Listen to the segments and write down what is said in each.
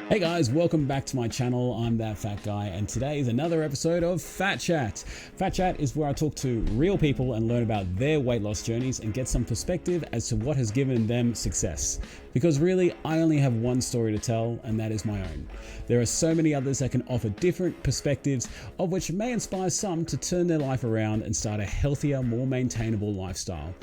Hey guys, welcome back to my channel. I'm That Fat Guy, and today is another episode of Fat Chat. Fat Chat is where I talk to real people and learn about their weight loss journeys and get some perspective as to what has given them success. Because really, I only have one story to tell, and that is my own. There are so many others that can offer different perspectives, of which may inspire some to turn their life around and start a healthier, more maintainable lifestyle.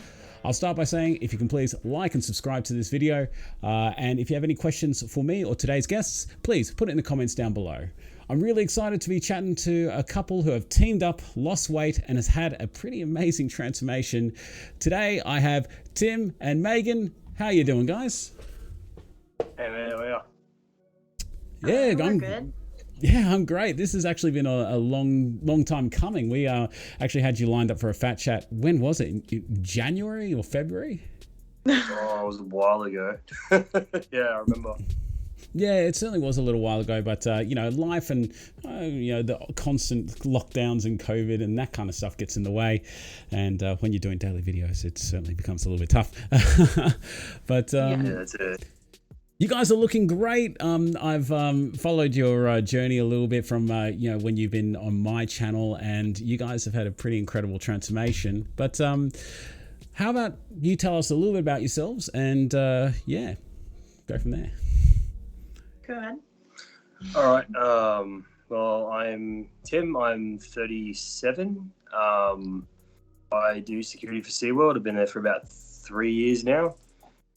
I'll start by saying, if you can please like and subscribe to this video, and if you have any questions for me or today's guests, please put it in the comments down below. I'm really excited to be chatting to a couple who have teamed up, lost weight, and has had a pretty amazing transformation. Today, I have Tim and Megan. How are you doing, guys? Hey man, how are you? Yeah, I'm good. Yeah, I'm great. This has actually been a long time coming. We actually had you lined up for a Fat Chat. When was it? In January or February? Oh, it was a while ago. Yeah, I remember. Yeah, it certainly was a little while ago, but you know, life and the constant lockdowns and COVID and that kind of stuff gets in the way. And when you're doing daily videos, it certainly becomes a little bit tough. But Yeah, that's it. you guys are looking great. I've followed your journey a little bit from when you've been on my channel, and you guys have had a pretty incredible transformation. But how about you tell us a little bit about yourselves, and go from there. Good. All right. Well, I'm Tim. I'm 37. I do security for SeaWorld. I've been there for about 3 years now.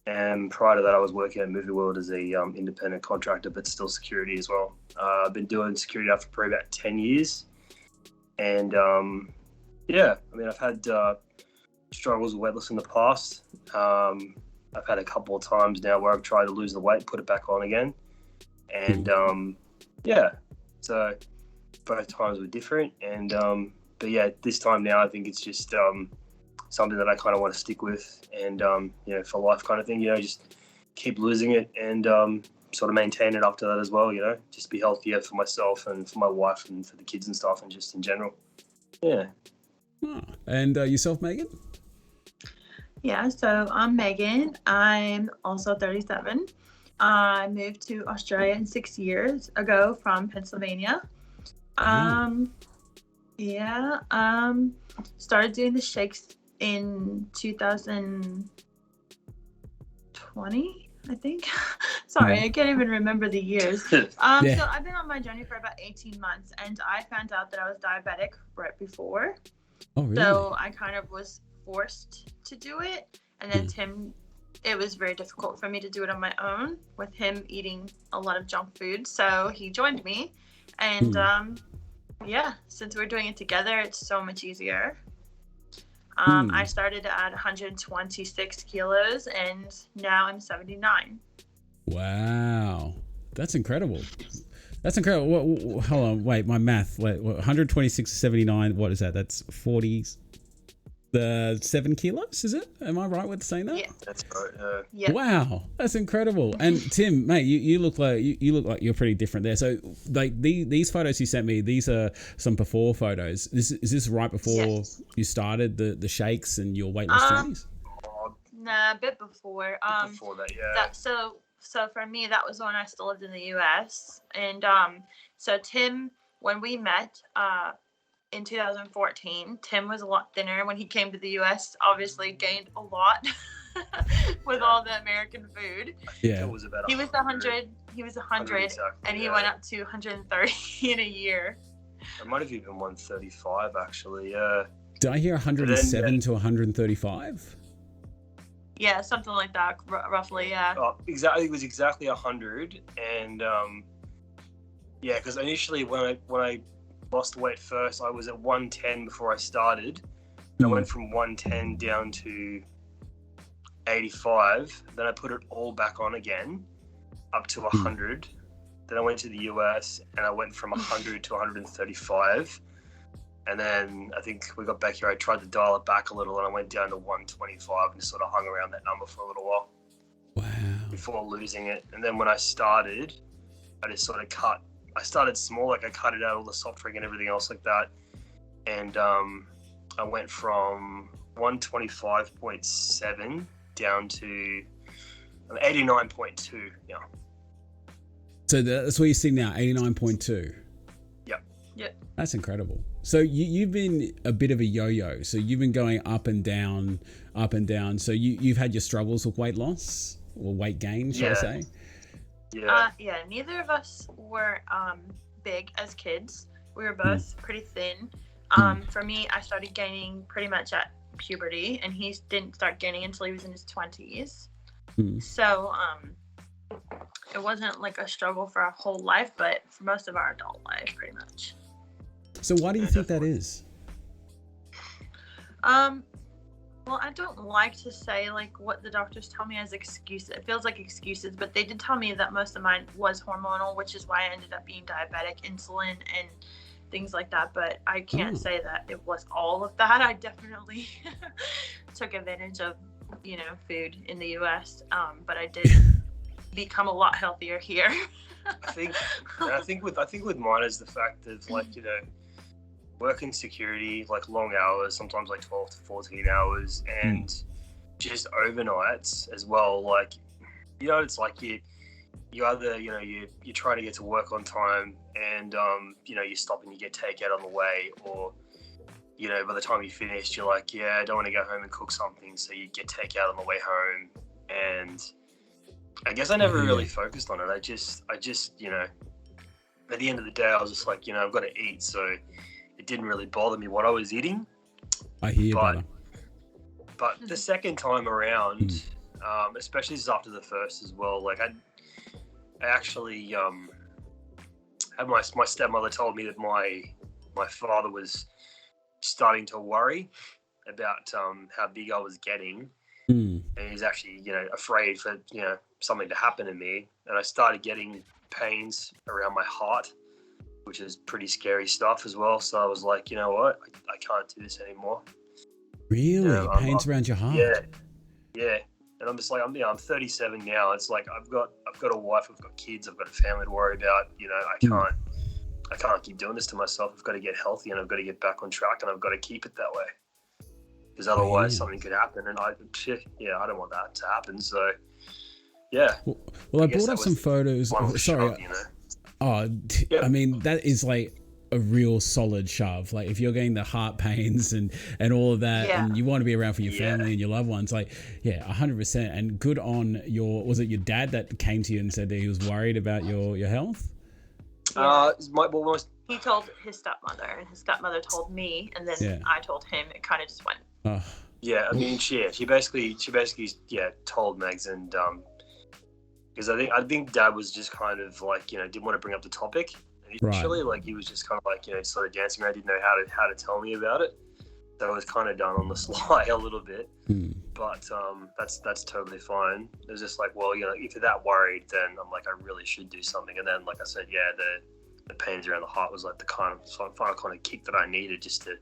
And prior to that, I was working at Movie World as a independent contractor, but still security as well. I've been doing security now for probably about 10 years. And I've had struggles with weight loss in the past. I've had a couple of times now where I've tried to lose the weight, put it back on again. And so both times were different. And this time now I think it's just something that I kind of want to stick with, and for life kind of thing, just keep losing it and sort of maintain it after that as well, just be healthier for myself and for my wife and for the kids and stuff, and just in general. Yeah. Oh. And yourself, Megan? Yeah, so I'm Megan. I'm also 37. I moved to Australia 6 years ago from Pennsylvania. Started doing the shakes in 2020, I think. Sorry, I can't even remember the years. So I've been on my journey for about 18 months, and I found out that I was diabetic right before. Oh, really? So I kind of was forced to do it. And then Tim, it was very difficult for me to do it on my own with him eating a lot of junk food. So he joined me. And since we're doing it together, it's so much easier. I started at 126 kilos, and now I'm 79. Wow. That's incredible. That's incredible. Hold on. Wait, my math. 126 to 79. What is that? That's 7 kilos, is it? Am I right with saying that? Yeah. That's right. Yeah. Wow, that's incredible. And Tim, mate, you look like you're pretty different there. So, like these photos you sent me, these are some before photos. Is this right before you started the shakes and your weight loss journeys? Nah, a bit before. Before that, yeah. So for me, that was when I still lived in the U.S. And so Tim, when we met, in 2014, Tim was a lot thinner. When he came to the U.S., obviously gained a lot with all the American food. Yeah, it was about. He was 100. He was 100, exactly, and he went up to 130 in a year. It might have even 135 actually. Yeah. Did I hear 107 to 135? Yeah, something like that, roughly. Yeah. Oh, exactly. It was exactly 100, and because initially when I lost weight first, I was at 110 before I started. I went from 110 down to 85. Then I put it all back on again, up to 100. Then I went to the US and I went from 100 to 135. And then I think we got back here, I tried to dial it back a little, and I went down to 125 and sort of hung around that number for a little while. Wow. Before losing it. And then when I started, I just sort of I started small, like I cut it out, all the soft drink and everything else like that. And I went from 125.7 down to 89.2 now. So that's where you see now, 89.2. Yep. That's incredible. So you've been a bit of a yo-yo. So you've been going up and down, up and down. So you've had your struggles with weight loss or weight gain, should I say? Yeah. Neither of us were big as kids. We were both pretty thin. For me, I started gaining pretty much at puberty, and he didn't start gaining until he was in his 20s. So it wasn't like a struggle for our whole life, but for most of our adult life, pretty much. So why do you think that is? Well, I don't like to say like what the doctors tell me as excuses. It feels like excuses, but they did tell me that most of mine was hormonal, which is why I ended up being diabetic, insulin, and things like that. But I can't say that it was all of that. I definitely took advantage of, food in the U.S. But I did become a lot healthier here. I think with mine is the fact of working security, like long hours, sometimes like 12 to 14 hours, and just overnights as well. Like, it's like you either, you're trying to get to work on time and, you stop and you get takeout on the way, or, by the time you finish, you're like, yeah, I don't want to go home and cook something. So you get takeout on the way home. And I guess I never really focused on it. I just, at the end of the day, I was just like, I've got to eat. So it didn't really bother me what I was eating. I hear you, brother. But the second time around, especially after the first as well, like I actually had my stepmother told me that my father was starting to worry about how big I was getting, and he's actually afraid for something to happen to me, and I started getting pains around my heart, which is pretty scary stuff as well. So I was like, you know what, I can't do this anymore. Really? Pains around your heart? Yeah. And I'm just like, I'm 37 now. It's like I've got a wife, I've got kids, I've got a family to worry about. I can't keep doing this to myself. I've got to get healthy, and I've got to get back on track, and I've got to keep it that way, because otherwise something could happen, and I don't want that to happen. So yeah. Well, I brought up some photos. Sorry. I mean, that is like a real solid shove. Like if you're getting the heart pains and all of that, and you want to be around for your family and your loved ones, like 100%. And good on was it your dad that came to you and said that he was worried about your health? He told his stepmother, and his stepmother told me, and then I told him. It kind of just went. Yeah, I mean, she basically told Megs, and because I think Dad was just kind of like didn't want to bring up the topic initially. Like he was just kind of like sort of dancing around, didn't know how to tell me about it. So it was kind of done on the sly a little bit, but that's totally fine. It was just like, well, if you're that worried, then I'm like, I really should do something. And then, like I said, the pains around the heart was like the final kind of kick that I needed just to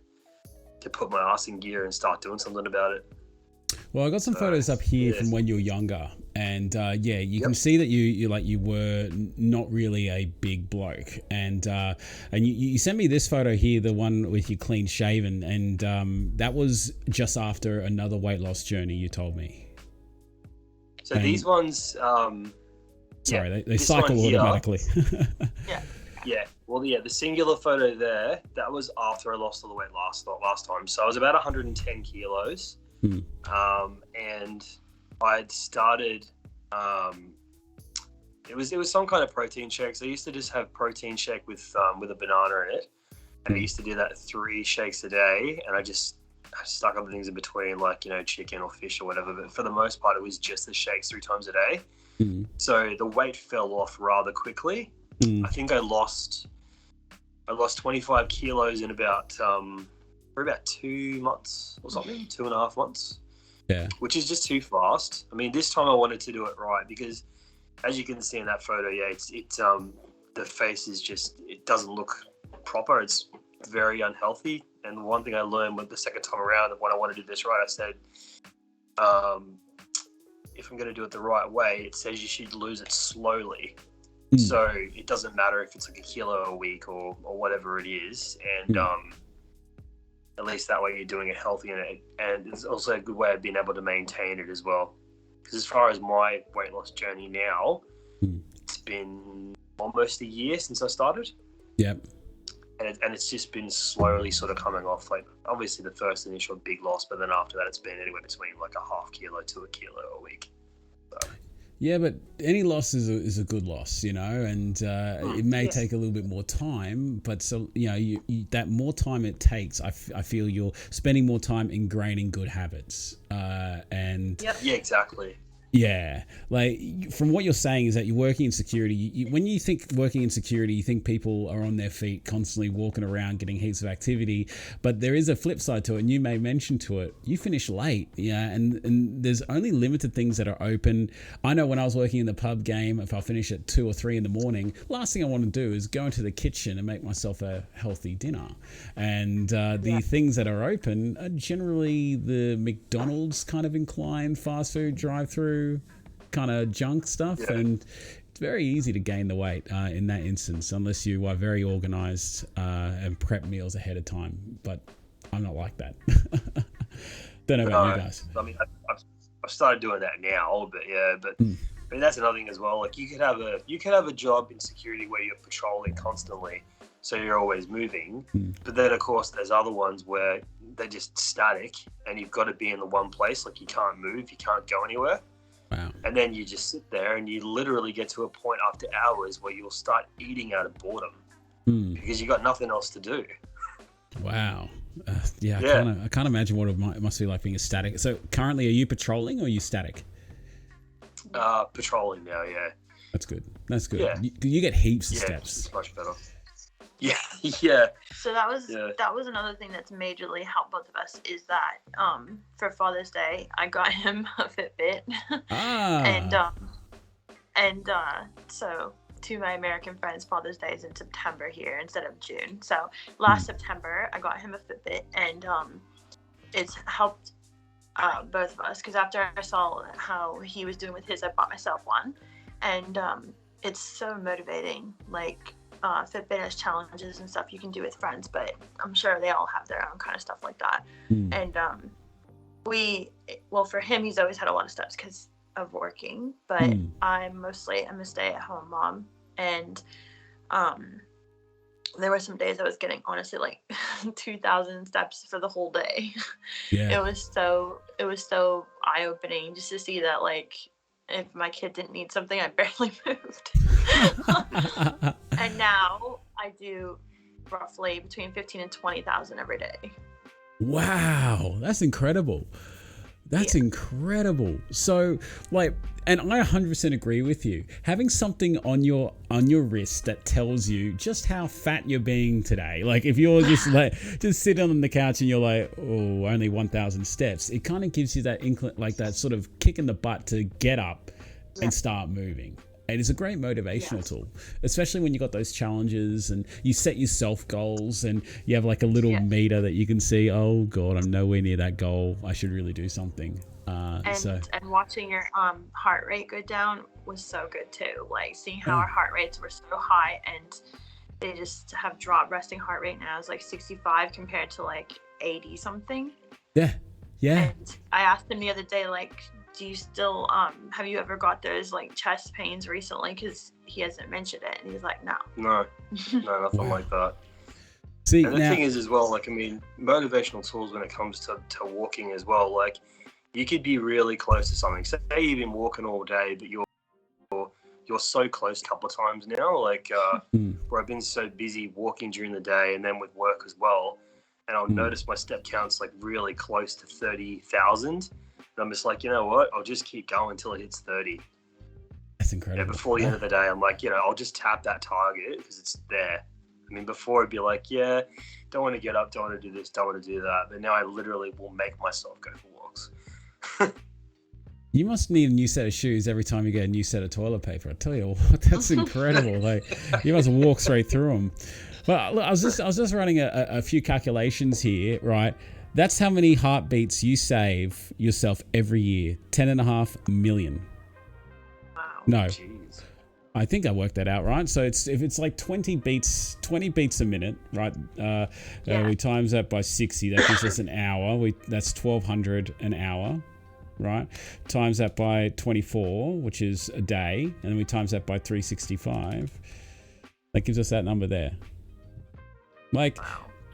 put my ass in gear and start doing something about it. Well, I got some photos up here from when you were younger, and you can see that you were not really a big bloke, and you sent me this photo here, the one with you clean shaven, and that was just after another weight loss journey, you told me. So these ones, they cycle automatically. The singular photo there, that was after I lost all the weight last time. So I was about 110 kilos. And I'd started, it was some kind of protein shake. So I used to just have protein shake with a banana in it. And I used to do that 3 shakes a day. And I stuck other things in between, like, chicken or fish or whatever. But for the most part, it was just the shakes 3 times a day. So the weight fell off rather quickly. I think I lost 25 kilos in about, for about 2 months or something, 2.5 months. Yeah. Which is just too fast. I mean, this time I wanted to do it right, because as you can see in that photo, the face is it doesn't look proper. It's very unhealthy. And the one thing I learned with the second time around, when I wanted to do this right, I said, if I'm going to do it the right way, it says you should lose it slowly. So it doesn't matter if it's like a kilo a week or whatever it is. And at least that way you're doing it healthy, and it's also a good way of being able to maintain it as well. Because as far as my weight loss journey now, it's been almost a year since I started. Yep. And it's just been slowly sort of coming off. Like, obviously the first initial big loss, but then after that it's been anywhere between like a half kilo to a kilo a week. So. Yeah, but any loss is a good loss, you know, and it may take a little bit more time, but so, you know, you that more time it takes, I feel you're spending more time ingraining good habits. And yeah, exactly. Yeah, like from what you're saying is that you're working in security. When you think working in security, you think people are on their feet constantly walking around getting heaps of activity, but there is a flip side to it, and you may mention to it, you finish late, yeah, and there's only limited things that are open. I know when I was working in the pub game, if I finish at 2 or 3 in the morning, last thing I want to do is go into the kitchen and make myself a healthy dinner. And the things that are open are generally the McDonald's kind of inclined fast food drive-through kind of junk stuff, and it's very easy to gain the weight in that instance unless you are very organized and prep meals ahead of time, but I'm not like that. Don't know about you guys. I mean, I've started doing that now, but I mean, that's another thing as well. Like, you could have a job in security where you're patrolling constantly, so you're always moving, but then of course there's other ones where they're just static and you've got to be in the one place, like you can't move, you can't go anywhere. Wow. And then you just sit there and you literally get to a point after hours where you'll start eating out of boredom because you got nothing else to do. Wow. I can't imagine what it must be like being a static. So currently, are you patrolling or are you static? Patrolling now, yeah. That's good. That's good. Yeah. You get heaps of steps. It's much better. Yeah, yeah. So that was another thing that's majorly helped both of us is that for Father's Day I got him a Fitbit. And so to my American friends, Father's Day is in September here instead of June. So last September I got him a Fitbit, and it's helped both of us, because after I saw how he was doing with his, I bought myself one, and it's so motivating. Like, Fitbit has challenges and stuff you can do with friends, but I'm sure they all have their own kind of stuff like that. And for him, he's always had a lot of steps because of working, but I'm a stay-at-home mom, and there were some days I was getting honestly like 2,000 steps for the whole day. Yeah. It was so eye-opening just to see that, like, if my kid didn't need something, I barely moved. And now I do roughly between 15 and 20,000 every day. Wow, that's incredible. That's incredible. So, like, and I 100% agree with you. Having something on your wrist that tells you just how fat you're being today. Like, if you're just sitting on the couch and you're like, oh, only 1,000 steps, it kind of gives you that that sort of kick in the butt to get up and start moving. And it's a great motivational tool, especially when you got those challenges and you set yourself goals and you have like a little meter that you can see, oh God, I'm nowhere near that goal. I should really do something. And watching your heart rate go down was so good too. Like, seeing how our heart rates were so high, and they just have dropped. Resting heart rate now is like 65 compared to like 80 something. Yeah. And I asked him the other day, like, do you still have you ever got those like chest pains recently? Because he hasn't mentioned it, and he's like, no, nothing like that. See, and the thing is as well, like, I mean, motivational tools when it comes to walking as well, like, you could be really close to something. Say you've been walking all day, but you're so close a couple of times now, like where I've been so busy walking during the day and then with work as well, and I'll notice my step count's like really close to 30,000. And I'm just like, you know what? I'll just keep going until it hits 30. That's incredible. Yeah, before the end of the day, I'm like, I'll just tap that target because it's there. I mean, before it'd be like, don't want to get up, don't want to do this, don't want to do that. But now I literally will make myself go for walks. You must need a new set of shoes every time you get a new set of toilet paper. I tell you what, that's incredible. Like, you must walk straight through them. But look, I was just running a few calculations here, right? That's how many heartbeats you save yourself every year. 10.5 million. Wow. No. Jeez. I think I worked that out right. So if it's like 20 beats a minute, right? We times that by 60, that gives us an hour. That's 1,200 an hour, right? Times that by 24, which is a day, and then we times that by 365. That gives us that number there. Like,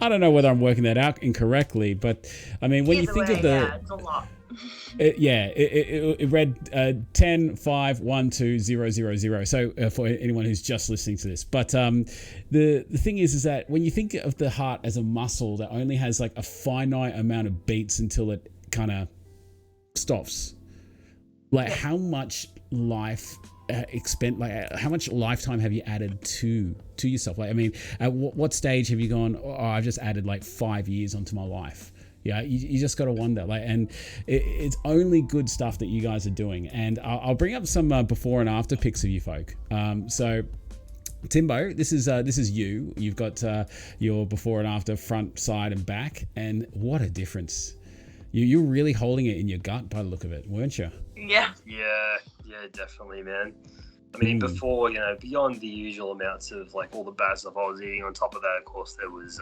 I don't know whether I'm working that out incorrectly, but I mean, when you think of the, it's a lot. it read 10 5 1 2 0 0 0. So for anyone who's just listening to this, but the thing is that when you think of the heart as a muscle that only has like a finite amount of beats until it kind of stops, like how much life how much lifetime have you added to yourself? Like, I mean, at what stage have you gone, oh, I've just added like 5 years onto my life? Yeah, you just got to wonder, like, and it's only good stuff that you guys are doing. And I'll bring up some before and after pics of you folk. So Timbo, this is you. You've got your before and after, front, side, and back, and what a difference! You're really holding it in your gut by the look of it, weren't you? Yeah, definitely, man. I mean, before, beyond the usual amounts of like all the bad stuff I was eating, on top of that, of course, there was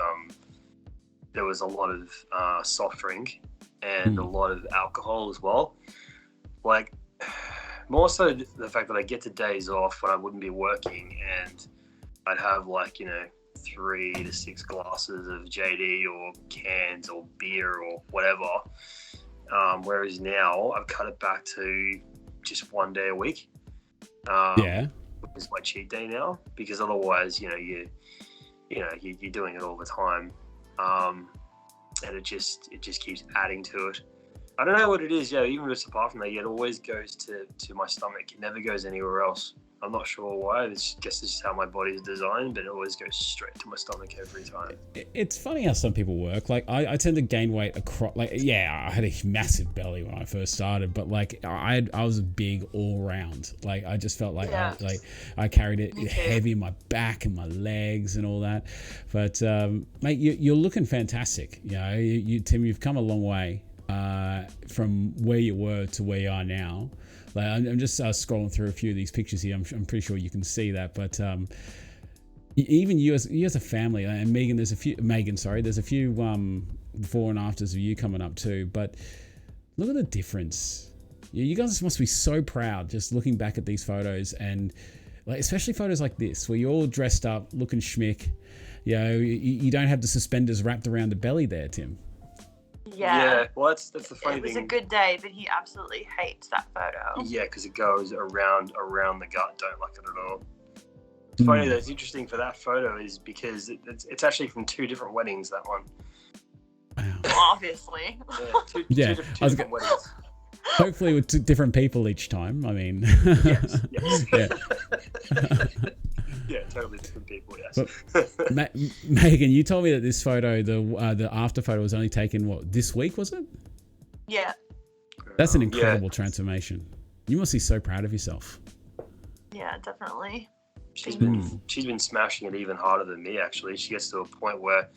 a lot of soft drink and a lot of alcohol as well. Like, more so the fact that I get to days off when I wouldn't be working and I'd have like, 3 to 6 glasses of JD or cans or beer or whatever. Whereas now I've cut it back to just 1 day a week. Which is my cheat day now, because otherwise, you're doing it all the time. And it just keeps adding to it. I don't know what it is, even just apart from that, it always goes to my stomach. It never goes anywhere else. I'm not sure why. I guess it's just how my body's designed, but it always goes straight to my stomach every time. It's funny how some people work. Like, I tend to gain weight across, like, I had a massive belly when I first started, but like I was big all round. Like, I just felt like I carried it heavy in my back and my legs and all that. But mate, you're looking fantastic. You Tim, you've come a long way from where you were to where you are now. Like, I'm just scrolling through a few of these pictures here. I'm pretty sure you can see that, but even you as a family, and Megan, there's a few before and afters of you coming up too. But look at the difference. You guys must be so proud just looking back at these photos, and like especially photos like this where you're all dressed up, looking schmick. You don't have the suspenders wrapped around the belly there, Tim. Yeah. Well, that's the funny thing. It was a good day, but he absolutely hates that photo. Yeah, because it goes around the gut. Don't like it at all. It's funny that it's interesting for that photo is because it's actually from 2 different weddings, that one. Wow. Well, obviously. Two different weddings. Hopefully with 2 different people each time. I mean. Yes. Yeah, totally different people, yes. But, Megan, you told me that this photo, the after photo, was only taken, this week, was it? Yeah. That's an incredible transformation. You must be so proud of yourself. Yeah, definitely. She's been smashing it even harder than me, actually. She gets to a point where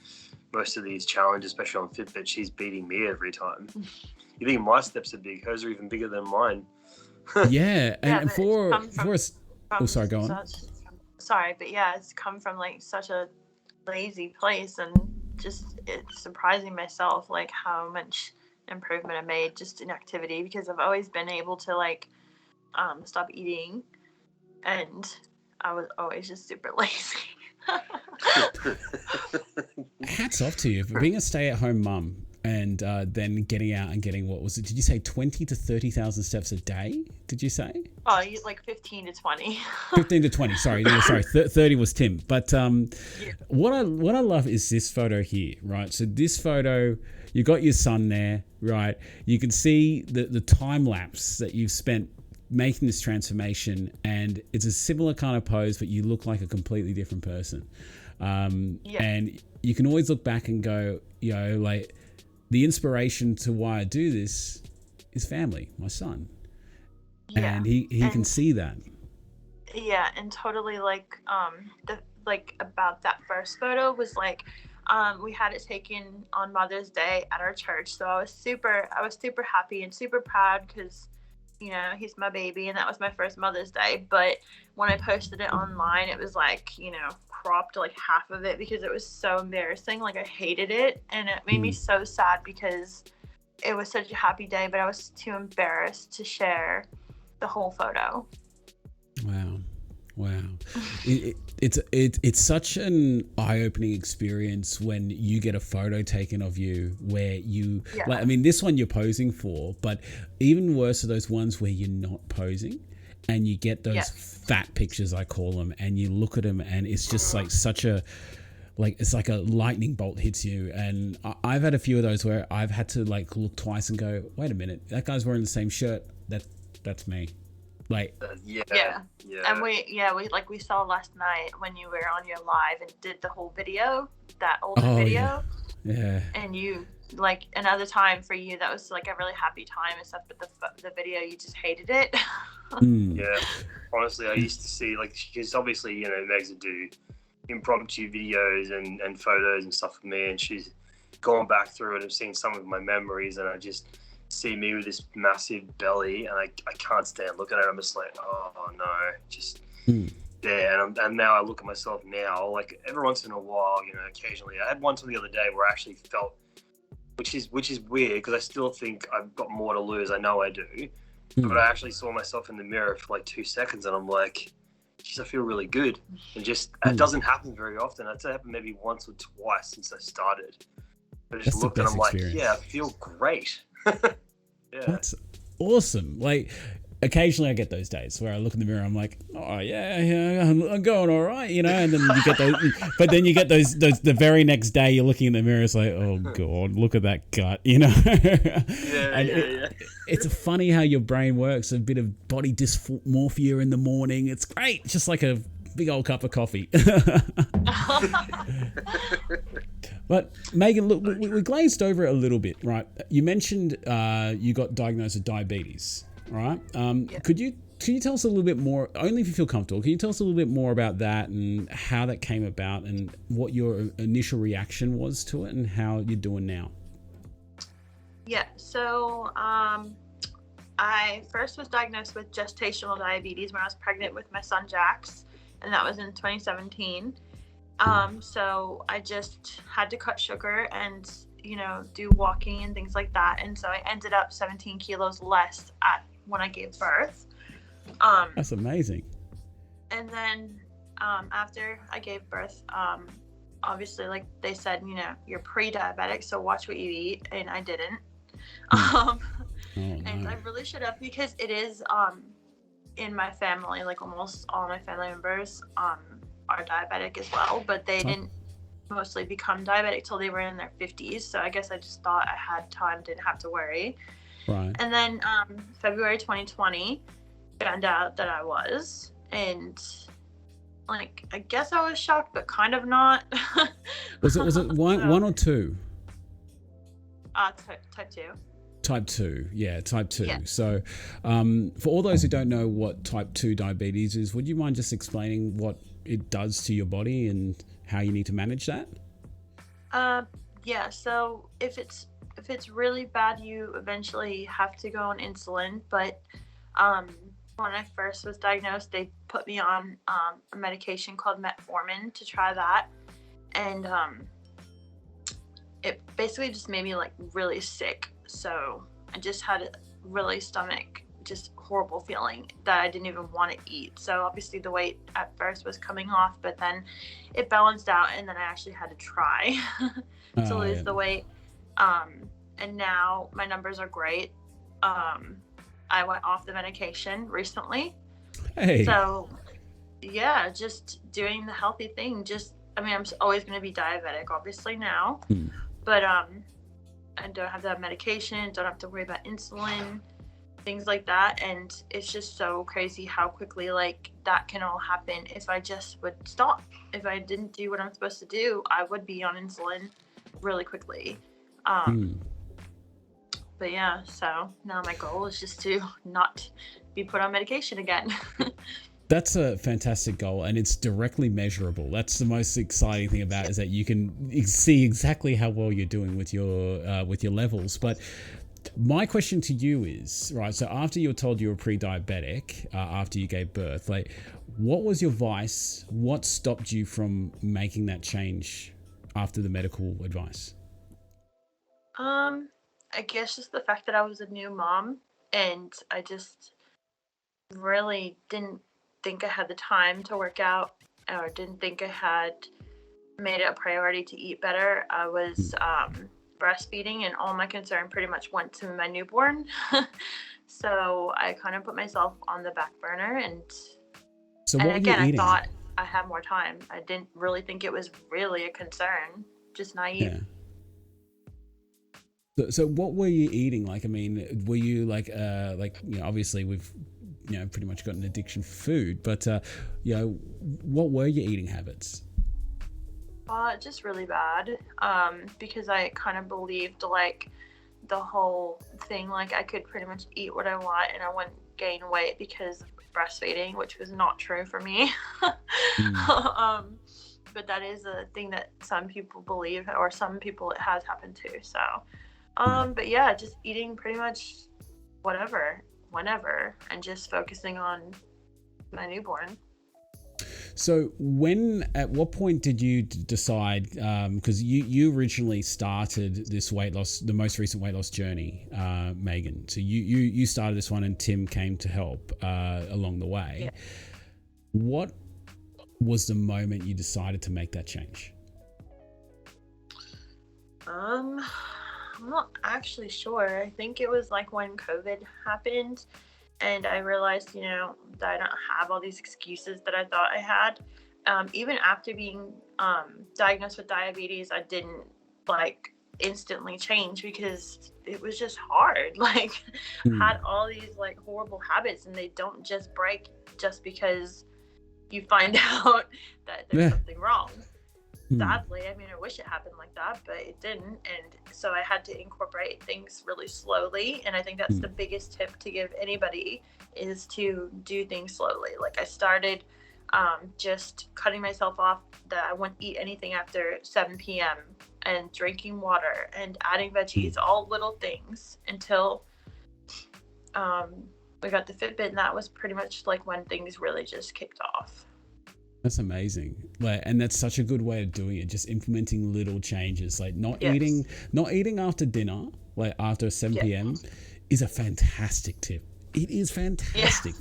most of these challenges, especially on Fitbit, she's beating me every time. You think my steps are big? Hers are even bigger than mine. Yeah, and for us... Oh, sorry, go on. Sorry, but it's come from like such a lazy place, and just it's surprising myself like how much improvement I made just in activity, because I've always been able to like stop eating, and I was always just super lazy. Hats off to you for being a stay-at-home mum and then getting out and getting, what was it? Did you say 20 to 30,000 steps a day? Did you say? Oh, like 15 to 20. 15 to 20. Sorry. 30 was Tim. But what I love is this photo here, right? So this photo, you got your son there, right? You can see the time lapse that you've spent making this transformation, and it's a similar kind of pose, but you look like a completely different person. And you can always look back and go, like, the inspiration to why I do this is family, my son. And he can see that. Yeah, and totally like about that first photo was like we had it taken on Mother's Day at our church, so I was super happy and super proud, because you know, he's my baby, and that was my first Mother's Day. But when I posted it online, it was like, you know, cropped like half of it because it was so embarrassing. Like I hated it, and it made me so sad because it was such a happy day, but I was too embarrassed to share the whole photo. Wow. It's such an eye-opening experience when you get a photo taken of you where you, like, I mean, this one you're posing for, but even worse are those ones where you're not posing and you get those fat pictures, I call them, and you look at them and it's just like such a, like, it's like a lightning bolt hits you. And I've had a few of those where I've had to like look twice and go, wait a minute, that guy's wearing the same shirt. That's me. Like, and we saw last night when you were on your live and did the whole video, that older video. Yeah. And you, like, another time for you, that was like a really happy time and stuff, but the video, you just hated it. Yeah. Honestly, I used to see, like, because obviously, you know, Megs would do impromptu videos and photos and stuff with me, and she's gone back through it and seen some of my memories, and I just see me with this massive belly, and I can't stand looking at it. I'm just like, oh no, just and now I look at myself now, like every once in a while, you know, occasionally. I had one the other day where I actually felt, which is weird because I still think I've got more to lose. I know I do, but I actually saw myself in the mirror for like 2 seconds, and I'm like, geez, I feel really good. And just it doesn't happen very often. I'd say it happened maybe once or twice since I started. I just looked and I'm like, yeah, I feel great. Yeah. That's awesome. Like, occasionally I get those days where I look in the mirror, I'm like, oh yeah, I'm going all right, you know, and then you get those, but then you get those the very next day you're looking in the mirror, it's like, oh God, look at that gut, you know. It's funny how your brain works. A bit of body dysmorphia in the morning, it's great. It's just like a big old cup of coffee. But Megan, look, we glazed over it a little bit, right? You mentioned you got diagnosed with diabetes, right? Could you tell us a little bit more, only if you feel comfortable, can you tell us a little bit more about that and how that came about and what your initial reaction was to it and how you're doing now? Yeah, so I first was diagnosed with gestational diabetes when I was pregnant with my son Jax, and that was in 2017. So I just had to cut sugar and, you know, do walking and things like that. And so I ended up 17 kilos less when I gave birth. That's amazing. And then after I gave birth, obviously, like they said, you know, you're pre-diabetic, so watch what you eat. And I didn't. And I really should have, because it is in my family, like almost all my family members are diabetic as well, but they didn't mostly become diabetic till they were in their 50s. So I guess I just thought I had time, didn't have to worry. Right. And then February 2020, found out that I was, and like I guess I was shocked, but kind of not. Was it one or two? Type 2. Type 2, yeah, type 2. Yeah. So for all those who don't know what type 2 diabetes is, would you mind just explaining what it does to your body and how you need to manage that? Yeah, so if it's really bad, you eventually have to go on insulin, but when I first was diagnosed, they put me on a medication called metformin to try that, and it basically just made me like really sick. So I just had a really just horrible feeling that I didn't even want to eat. So obviously the weight at first was coming off, but then it balanced out, and then I actually had to try to lose the weight. And now my numbers are great. I went off the medication recently. Hey. So yeah, just doing the healthy thing. I'm always going to be diabetic, obviously now, but I don't have to have medication, don't have to worry about insulin, things like that. And it's just so crazy how quickly like that can all happen if I just would stop. If I didn't do what I'm supposed to do, I would be on insulin really quickly. But yeah, so now my goal is just to not be put on medication again. That's a fantastic goal, and it's directly measurable. That's the most exciting thing about it, is that you can see exactly how well you're doing with your levels. But My question to you is, right, so after you were told you were pre-diabetic, after you gave birth, like, what was your vice? What stopped you from making that change after the medical advice? I guess just the fact that I was a new mom and I just really didn't think I had the time to work out or didn't think I had made it a priority to eat better. I was breastfeeding and all my concern pretty much went to my newborn. So I kind of put myself on the back burner and So what were again, you I eating? thought I had more time. I didn't really think it was really a concern, just naive. Yeah. So what were you eating? Like, I mean, were you like, obviously we've, pretty much got an addiction for food, but, what were your eating habits? Just really bad. Because I kind of believed like the whole thing, like I could pretty much eat what I want and I wouldn't gain weight because of breastfeeding, which was not true for me. But that is a thing that some people believe, or some people it has happened to. So, but yeah, just eating pretty much whatever, whenever, and just focusing on my newborn. So at what point did you decide, because you originally started this weight loss, the most recent weight loss journey, Megan. So you started this one and Tim came to help along the way. Yeah. What was the moment you decided to make that change? I'm not actually sure. I think it was like when COVID happened and I realized, that I don't have all these excuses that I thought I had. Even after being diagnosed with diabetes, I didn't like instantly change because it was just hard. Like had all these like horrible habits and they don't just break just because you find out that there's something wrong. Sadly, I mean, I wish it happened like that, but it didn't. And so I had to incorporate things really slowly. And I think that's the biggest tip to give anybody is to do things slowly. Like I started just cutting myself off that I wouldn't eat anything after 7 p.m. and drinking water and adding veggies, all little things until we got the Fitbit. And that was pretty much like when things really just kicked off. That's amazing. Like, and that's such a good way of doing it. Just implementing little changes, like not eating after dinner, like after 7 p.m. is a fantastic tip. It is fantastic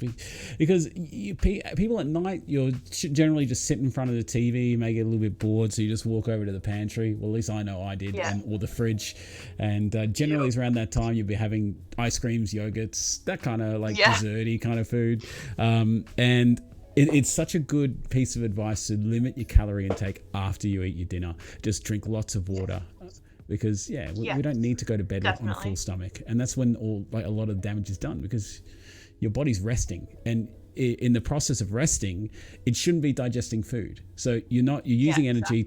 because people at night, you're generally just sitting in front of the TV. You may get a little bit bored, so you just walk over to the pantry. Well, at least I know I did, or the fridge. And generally, it's around that time you'll be having ice creams, yogurts, that kind of like desserty kind of food, and it's such a good piece of advice to limit your calorie intake after you eat your dinner. Just drink lots of water because we don't need to go to bed on a full stomach. And that's when a lot of damage is done because your body's resting. And in the process of resting, it shouldn't be digesting food. So you're using energy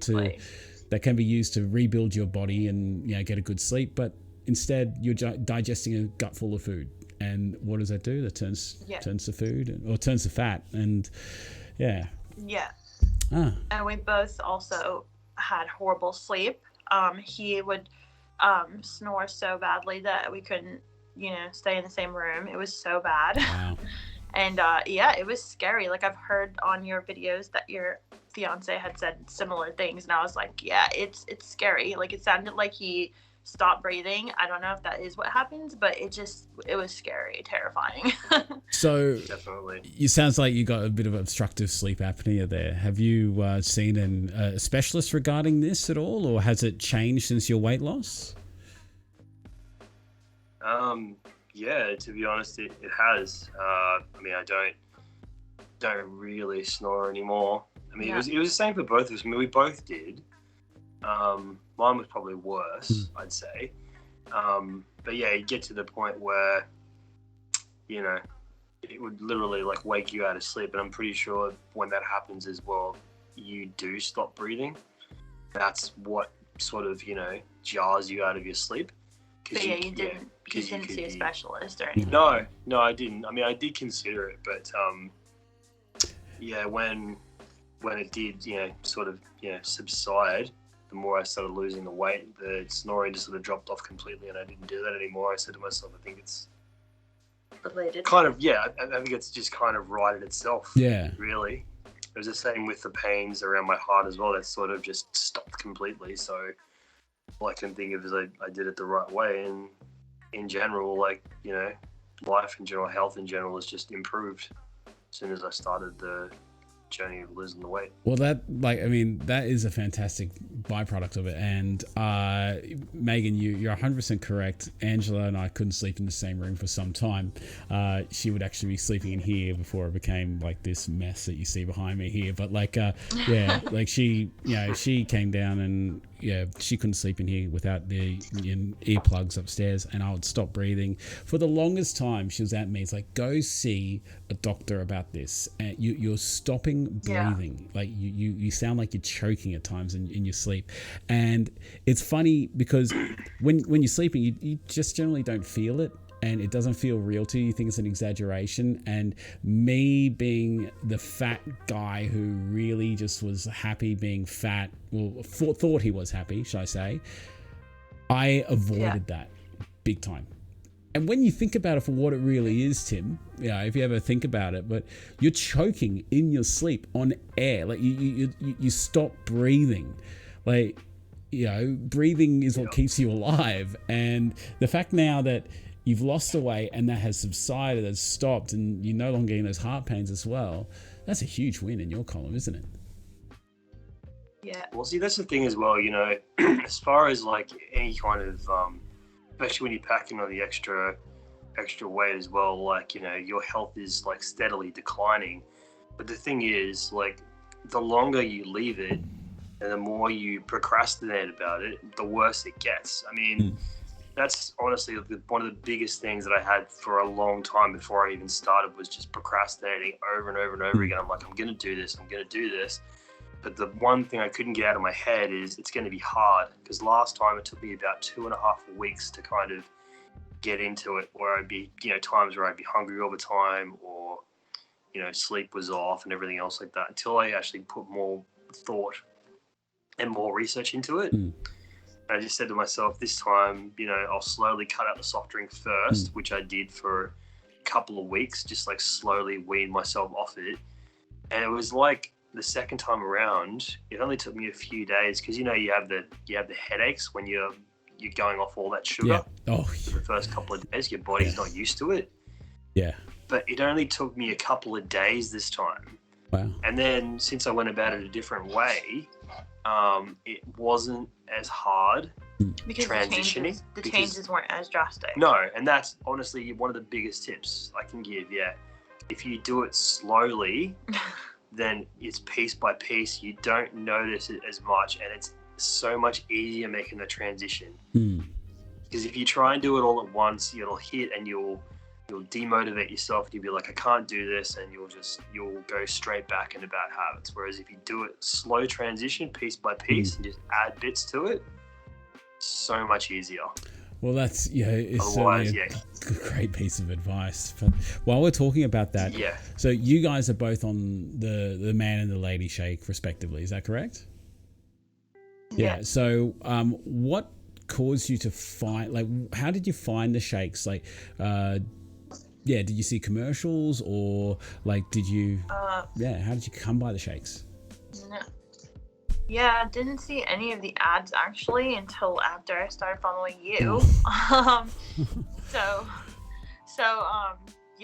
that can be used to rebuild your body and get a good sleep. But instead, you're digesting a gut full of food. And what does that do? That turns to food or turns to fat. And and we both also had horrible sleep. He would snore so badly that we couldn't stay in the same room. It was so bad. Wow. And it was scary. Like I've heard on your videos that your fiance had said similar things, and I was like, it's scary. Like it sounded like he stop breathing. I don't know if that is what happens, but it was scary, terrifying. So definitely, it sounds like you got a bit of obstructive sleep apnea there. Have you seen a specialist regarding this at all, or has it changed since your weight loss? To be honest, it has. I mean, I don't really snore anymore. I mean, it was the same for both of us. I mean, we both did. Mine was probably worse, I'd say. But you get to the point where, it would literally like wake you out of sleep. And I'm pretty sure when that happens as well, you do stop breathing. That's what sort of, jars you out of your sleep. But you didn't see a specialist or anything? No, I didn't. I mean, I did consider it, but when it did, sort of, subside, the more I started losing the weight, the snoring just sort of dropped off completely, and I didn't do that anymore. I said to myself, I think it's related. kind of, yeah, I think it's just kind of righted itself. Yeah. Really. It was the same with the pains around my heart as well. That sort of just stopped completely. So all I can think of is I did it the right way. And in general, like, you know, life in general, health in general has just improved as soon as I started the journey of losing the weight. Well, that is a fantastic byproduct of it. And Megan, you're 100% correct. Angela and I couldn't sleep in the same room for some time. She would actually be sleeping in here before it became like this mess that you see behind me here. But like, yeah, like she came down and she couldn't sleep in here without the earplugs upstairs, and I would stop breathing. For the longest time, she was at me. It's like, go see a doctor about this. And you're stopping breathing. Like you sound like you're choking at times in your sleep. And it's funny because when you're sleeping, you just generally don't feel it. And it doesn't feel real to you. You think it's an exaggeration. And me being the fat guy who really just was happy being fat, well, thought he was happy, should I say, I avoided that big time. And when you think about it for what it really is, Tim, if you ever think about it, but you're choking in your sleep on air. Like you stop breathing. Like, breathing is what keeps you alive. And the fact now that you've lost the weight and that has subsided, that's stopped, and you're no longer getting those heart pains as well, that's a huge win in your column, isn't it? Yeah. Well, see, that's the thing as well, as far as like any kind of, especially when you're packing on the extra weight as well, like, your health is like steadily declining. But the thing is, like, the longer you leave it and the more you procrastinate about it, the worse it gets. I mean, that's honestly one of the biggest things that I had for a long time before I even started, was just procrastinating over and over and over again. I'm like, I'm going to do this. But the one thing I couldn't get out of my head is it's going to be hard, because last time it took me about 2.5 weeks to kind of get into it, where I'd be, times where I'd be hungry all the time, or, sleep was off and everything else like that, until I actually put more thought and more research into it. I just said to myself, this time, I'll slowly cut out the soft drink first, which I did for a couple of weeks, just like slowly wean myself off it. And it was like the second time around, it only took me a few days, because you have the headaches when you're going off all that sugar. For the first couple of days, your body's not used to it. Yeah. But it only took me a couple of days this time. Wow. And then since I went about it a different way, it wasn't as hard because transitioning. The changes weren't as drastic. No, and that's honestly one of the biggest tips I can give. Yeah, if you do it slowly, then it's piece by piece. You don't notice it as much, and it's so much easier making the transition. Because if you try and do it all at once, it'll hit and you'll demotivate yourself, and you'll be like, I can't do this, and you'll go straight back into bad habits. Whereas if you do it slow transition, piece by piece, and just add bits to it, so much easier. Well, that's it's certainly a great piece of advice. But while we're talking about that, so you guys are both on the man and the lady shake respectively, is that correct? Yeah. So what caused you to find, like, how did you find the shakes? Like, did you see commercials, or like did you how did you come by the shakes? No. Yeah, I didn't see any of the ads actually until after I started following you.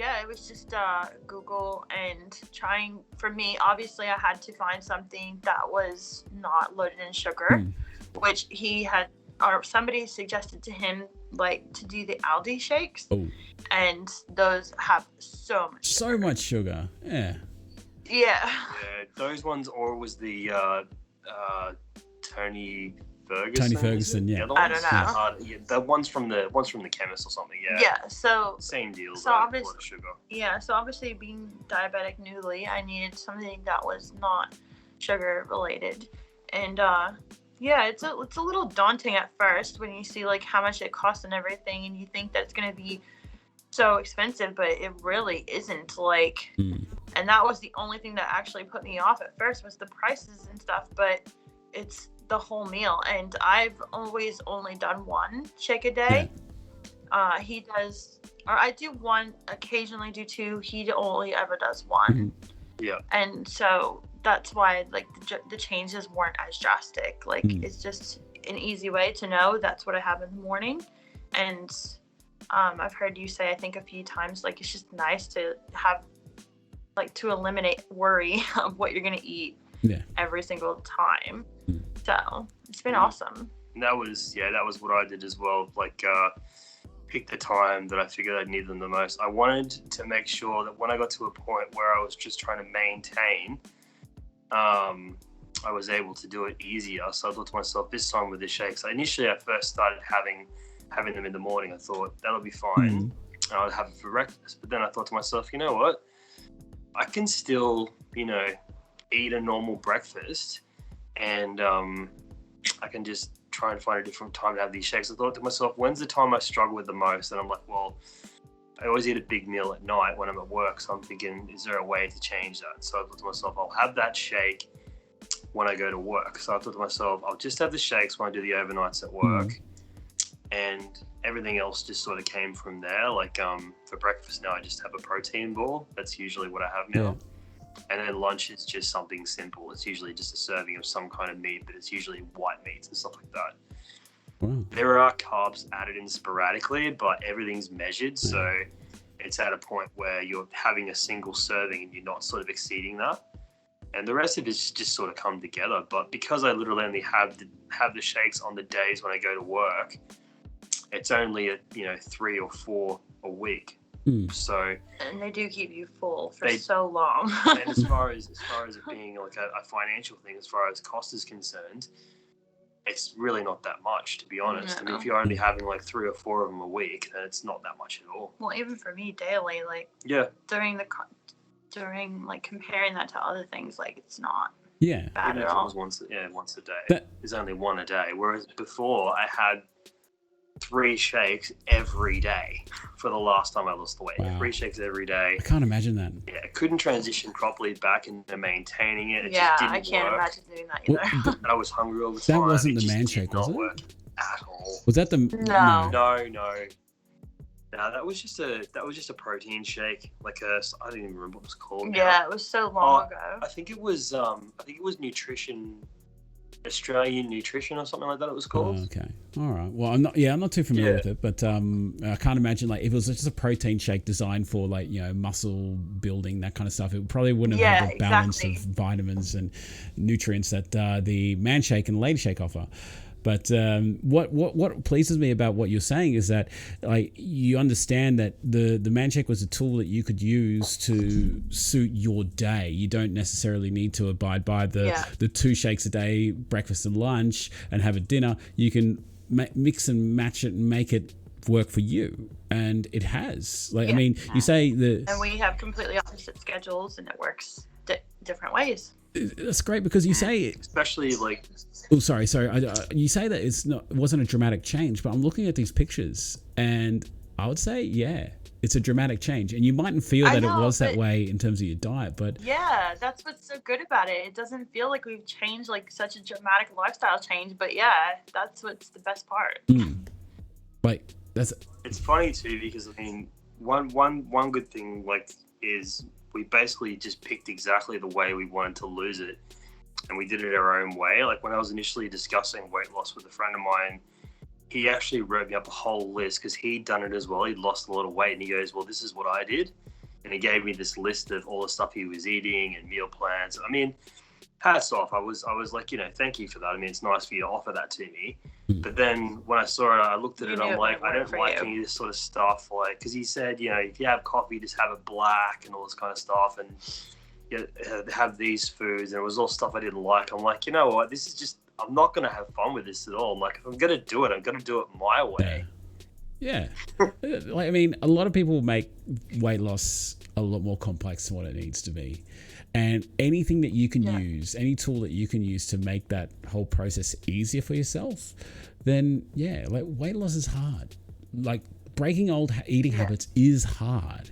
It was just Google and trying. For me, obviously I had to find something that was not loaded in sugar, which he had, or somebody suggested to him, like, to do the Aldi shakes. And those have so much sugar. Yeah, those ones, or it was the Tony Ferguson, I don't know. The ones from the chemist or something. So same deal. So obviously, sugar. So obviously, being diabetic newly, I needed something that was not sugar related, and it's a little daunting at first when you see like how much it costs and everything, and you think that it's gonna be so expensive, but it really isn't. Like, and that was the only thing that actually put me off at first, was the prices and stuff. But it's the whole meal, and I've always only done one shake a day. He does, or I do one, occasionally do two. He only ever does one. Yeah. And so that's why like the changes weren't as drastic. Like it's just an easy way to know that's what I have in the morning. And I've heard you say, I think a few times, like it's just nice to have, like, to eliminate worry of what you're gonna eat every single time. So it's been awesome. And that was what I did as well. Like pick the time that I figured I'd need them the most. I wanted to make sure that when I got to a point where I was just trying to maintain, I was able to do it easier. So I thought to myself, this time with the shakes, initially I first started having them in the morning. I thought that'll be fine. And I'd have it for breakfast. But then I thought to myself, you know what? I can still, eat a normal breakfast, and I can just try and find a different time to have these shakes. I thought to myself, when's the time I struggle with the most? And I'm like, well, I always eat a big meal at night when I'm at work. So I'm thinking, is there a way to change that? So I thought to myself, I'll have that shake when I go to work. So I thought to myself, I'll just have the shakes when I do the overnights at work. And everything else just sort of came from there. Like for breakfast now, I just have a protein ball. That's usually what I have now. And then lunch is just something simple. It's usually just a serving of some kind of meat, but it's usually white meats and stuff like that. There are carbs added in sporadically, but everything's measured. So it's at a point where you're having a single serving and you're not sort of exceeding that. And the rest of it's just sort of come together. But because I literally only have the shakes on the days when I go to work, it's only 3 or 4 a week. So, and they do keep you full for so long. And as far as it being like a financial thing, as far as cost is concerned, it's really not that much, to be honest. I mean, if you're only having like 3 or 4 of them a week, then it's not that much at all. Well, even for me daily, like during like comparing that to other things, like it's not bad at all. It was once a day. There's only one a day, whereas before I had 3 shakes every day for the last time I lost the weight. Wow. 3 shakes every day. I can't imagine that. Yeah, I couldn't transition properly back into maintaining it. It just didn't I can't work. imagine doing that either. And I was hungry all the time. That wasn't the Manshake, was it? Work at all. Was that the No, that was just a protein shake. Like I don't even remember what it was called. Yeah, it was so long ago. I think it was Australian Nutrition or something like that it was called. Oh, okay. All right. Well, I'm not too familiar with it, but I can't imagine, like, if it was just a protein shake designed for, like, muscle building, that kind of stuff, it probably wouldn't have the balance of vitamins and nutrients that the Manshake and Lady Shake offer. But what pleases me about what you're saying is that, like, you understand that the Manshake was a tool that you could use to suit your day. You don't necessarily need to abide by the 2 shakes a day, breakfast and lunch, and have a dinner. You can mix and match it and make it work for you, and it has. Like, I mean, you say and we have completely opposite schedules, and it works different ways. That's great, because you say, especially like, oh, sorry. You say that it wasn't a dramatic change, but I'm looking at these pictures, and I would say, it's a dramatic change. And you mightn't feel that it was that way in terms of your diet, but that's what's so good about it. It doesn't feel like we've changed like such a dramatic lifestyle change, but that's what's the best part. Like, it's funny too, because I mean, one good thing like is we basically just picked exactly the way we wanted to lose it, and we did it our own way. Like when I was initially discussing weight loss with a friend of mine, he actually wrote me up a whole list because he'd done it as well. He'd lost a lot of weight, and he goes, well, this is what I did. And he gave me this list of all the stuff he was eating and meal plans. I mean, hats off. I was like, thank you for that. I mean, it's nice for you to offer that to me. But then when I saw it, I looked at it, I'm like, I don't like any of this sort of stuff. Like, because he said, if you have coffee, just have it black and all this kind of stuff, and have these foods. And it was all stuff I didn't like. I'm like, you know what? This is just, I'm not going to have fun with this at all. I'm like, if I'm going to do it, I'm going to do it my way. Yeah. Like, I mean, a lot of people make weight loss a lot more complex than what it needs to be. And anything that you can use, any tool that you can use to make that whole process easier for yourself, then like weight loss is hard. Like breaking old eating habits is hard.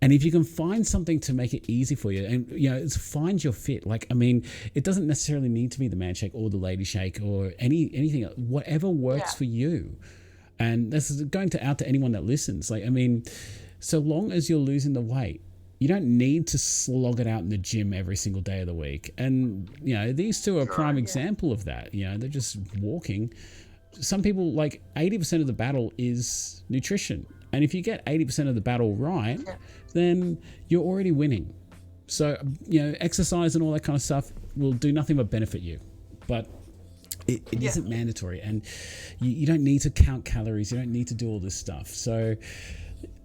And if you can find something to make it easy for you, and it's find your fit. Like, I mean, it doesn't necessarily need to be the Manshake or the Lady Shake or anything, whatever works for you. And this is going out to anyone that listens. Like, I mean, so long as you're losing the weight, you don't need to slog it out in the gym every single day of the week. And, these two are a prime example of that. They're just walking. Some people, like 80% of the battle is nutrition. And if you get 80% of the battle right, then you're already winning. So, exercise and all that kind of stuff will do nothing but benefit you. But it isn't mandatory. And you don't need to count calories. You don't need to do all this stuff. So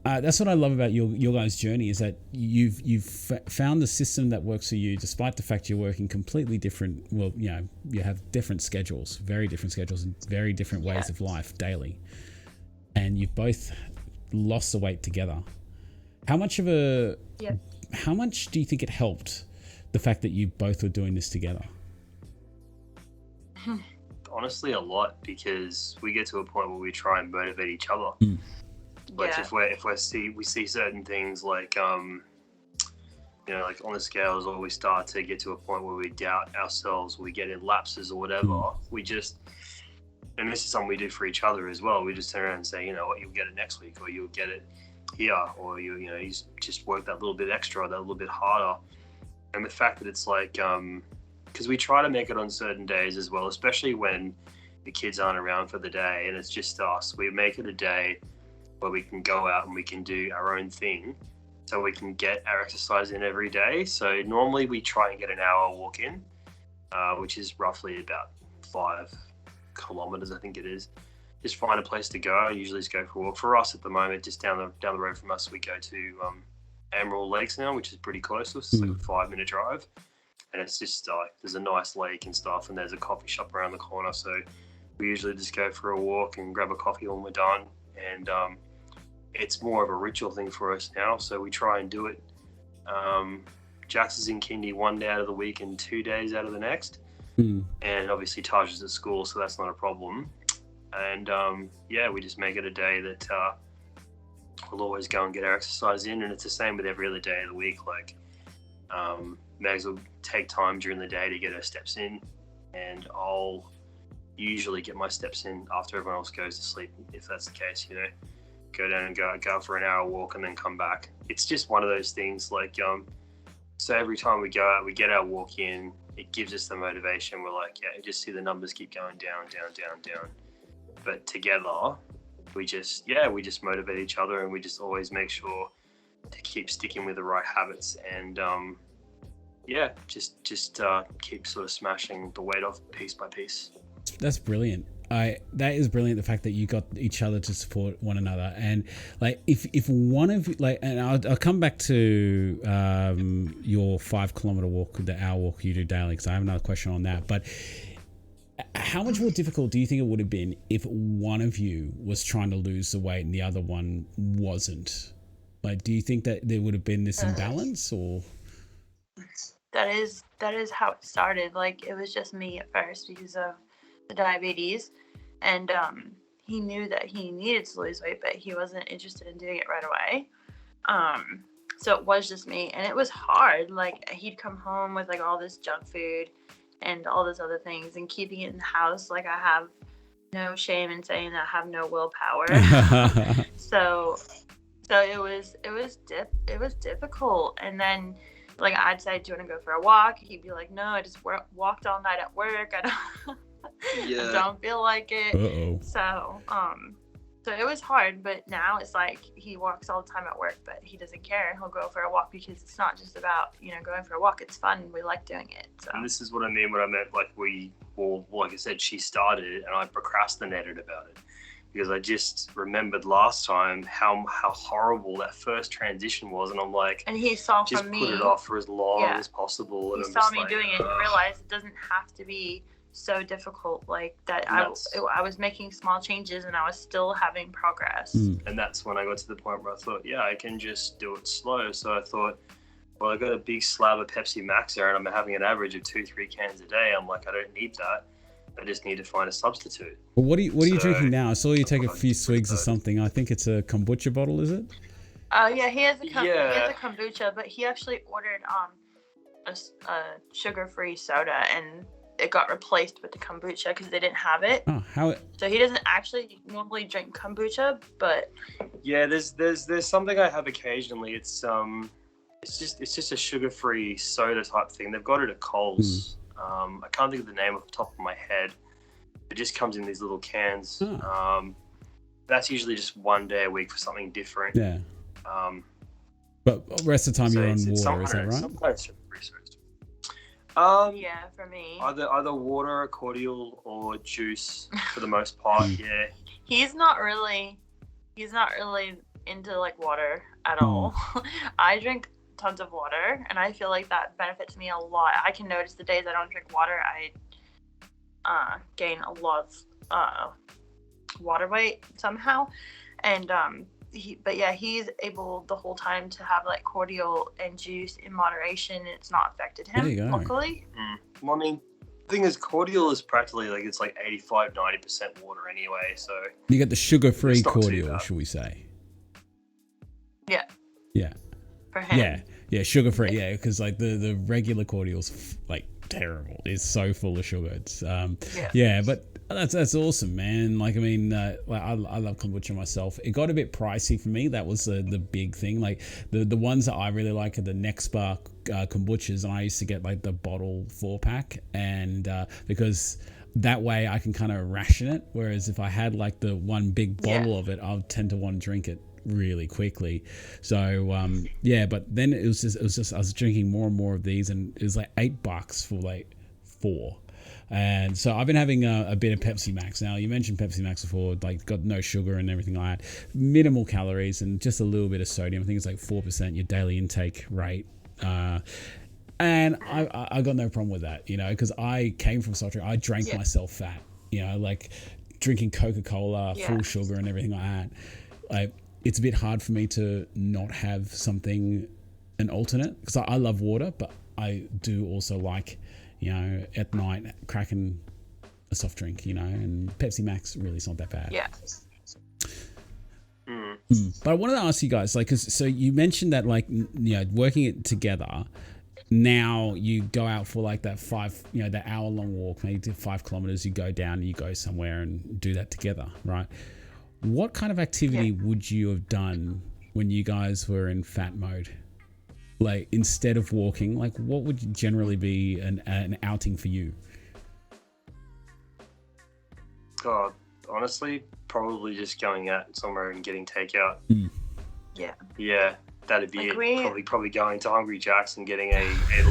that's what I love about your guys' journey, is that you've found the system that works for you, despite the fact you're working completely different. Well, you have different schedules, very different schedules, and very different ways of life daily. And you've both lost the weight together. How much do you think it helped, the fact that you both were doing this together? Honestly, a lot, because we get to a point where we try and motivate each other. Like if we see certain things, like like on the scales, or we start to get to a point where we doubt ourselves, we get in lapses or whatever, we just, and this is something we do for each other as well, we just turn around and say, what, you'll get it next week, or you'll get it here, or you just work that little bit extra, that little bit harder. And the fact that it's like, because we try to make it on certain days as well, especially when the kids aren't around for the day and it's just us, we make it a day where we can go out and we can do our own thing, so we can get our exercise in every day. So normally we try and get an hour walk in, which is roughly about 5 kilometers, I think it is. Just find a place to go. Usually just go for a walk. For us at the moment, just down the road from us, we go to Emerald Lakes now, which is pretty close to us. It's like a 5-minute drive, and it's just there's a nice lake and stuff, and there's a coffee shop around the corner. So we usually just go for a walk and grab a coffee when we're done, and it's more of a ritual thing for us now. So we try and do it. Jax is in kindy 1 day out of the week and 2 days out of the next. And obviously Taj is at school, so that's not a problem. And we just make it a day that we'll always go and get our exercise in. And it's the same with every other day of the week. Like Megs will take time during the day to get her steps in, and I'll usually get my steps in after everyone else goes to sleep, if that's the case. Go down and go for an hour walk and then come back. It's just one of those things, like so every time we go out, we get our walk in, it gives us the motivation. We're like, you just see the numbers keep going down. But together, we just motivate each other, and we just always make sure to keep sticking with the right habits, and just keep sort of smashing the weight off piece by piece. That's brilliant. That is brilliant, the fact that you got each other to support one another. And like, if one of you, like, and I'll come back to your 5 kilometer walk, the hour walk you do daily, because I have another question on that. But how much more difficult do you think it would have been if one of you was trying to lose the weight and the other one wasn't? Like, do you think that there would have been this imbalance, or? That is how it started. Like, it was just me at first because of the diabetes, and he knew that he needed to lose weight, but he wasn't interested in doing it right away. So it was just me, and it was hard. Like, he'd come home with like all this junk food and all those other things, and keeping it in the house. Like, I have no shame in saying that I have no willpower. So it was difficult. And then, like, I'd say, do you want to go for a walk? He'd be like, no, I just walked all night at work. I don't feel like it. Uh-oh. So it was hard, but now it's like he walks all the time at work, but he doesn't care. He'll go for a walk because it's not just about, going for a walk. It's fun. We like doing it. So. And this is what I mean when I meant, like, like I said, she started and I procrastinated about it, because I just remembered last time how horrible that first transition was, and I'm like, and he saw just from me, put it off for as long as possible. He and saw me doing it and realized it doesn't have to be so difficult like that. I was making small changes and I was still having progress. And that's when I got to the point where I thought, I can just do it slow. So I thought, well, I got a big slab of Pepsi Max there and I'm having an average of 2-3 cans a day. I'm like, I don't need that. I just need to find a substitute. Well, what are you drinking now? I saw you take a few swigs of something. I think it's a kombucha bottle, is it? Yeah, he has he has a Yeah. kombucha, but he actually ordered a sugar-free soda, and it got replaced with the kombucha because they didn't have it. Oh, how? So he doesn't actually normally drink kombucha, but Yeah, there's something I have occasionally. It's just a sugar-free soda type thing. They've got it at Coles. I can't think of the name off the top of my head. It just comes in these little cans. That's usually just one day a week for something different. Yeah. But the rest of the time So you're on it's water, is that right? some kind of sugar-free soda. yeah, for me, Either water, cordial, or juice for the most part. Yeah. he's not really into like water at all. I drink tons of water, and I feel like that benefits me a lot. I can notice the days I don't drink water, I gain a lot of water weight somehow, and he's able the whole time to have like cordial and juice in moderation, and it's not affected him. There you go. Luckily. Well, I mean, the thing is, cordial is practically like it's like 85-90% water anyway. So You get the sugar-free It's not too cordial, bad. should we say? Yeah. Yeah. For him. Yeah, sugar-free. Yeah, because like the regular cordial's like terrible. It's so full of sugar. It's yeah, but that's awesome, man. Like I mean, like I love kombucha myself. It got a bit pricey for me. That was the big thing. Like the ones that I really like are the Next Bar kombuchas, and I used to get like the bottle 4-pack, and because that way I can kind of ration it. Whereas if I had like the one big bottle of it, I would tend to want to drink it really quickly. So yeah, but then it was just I was drinking more and more of these, and it was like $8 for like 4. And so I've been having a bit of Pepsi Max. Now, you mentioned Pepsi Max before, like got no sugar and everything like that, minimal calories and just a little bit of sodium. I think it's like 4% your daily intake rate. And I got no problem with that, you know, because I came from Sotra. I drank myself fat, you know, like drinking Coca-Cola, full sugar and everything like that. Like, it's a bit hard for me to not have something, an alternate, because I love water, but I do also like, you know, at night cracking a soft drink, you know, and Pepsi Max really is not that bad. Yeah. But I wanted to ask you guys, like, 'cause, so you mentioned that, like, you know, working it together, now you go out for like that that hour-long walk, maybe 5 kilometers, you go down and you go somewhere and do that together, right? What kind of activity would you have done when you guys were in fat mode? Like, instead of walking, like, what would generally be an outing for you? God, honestly, probably just going out somewhere and getting takeout. Yeah. Yeah, that'd be Like it. Probably going to Hungry Jack's and getting a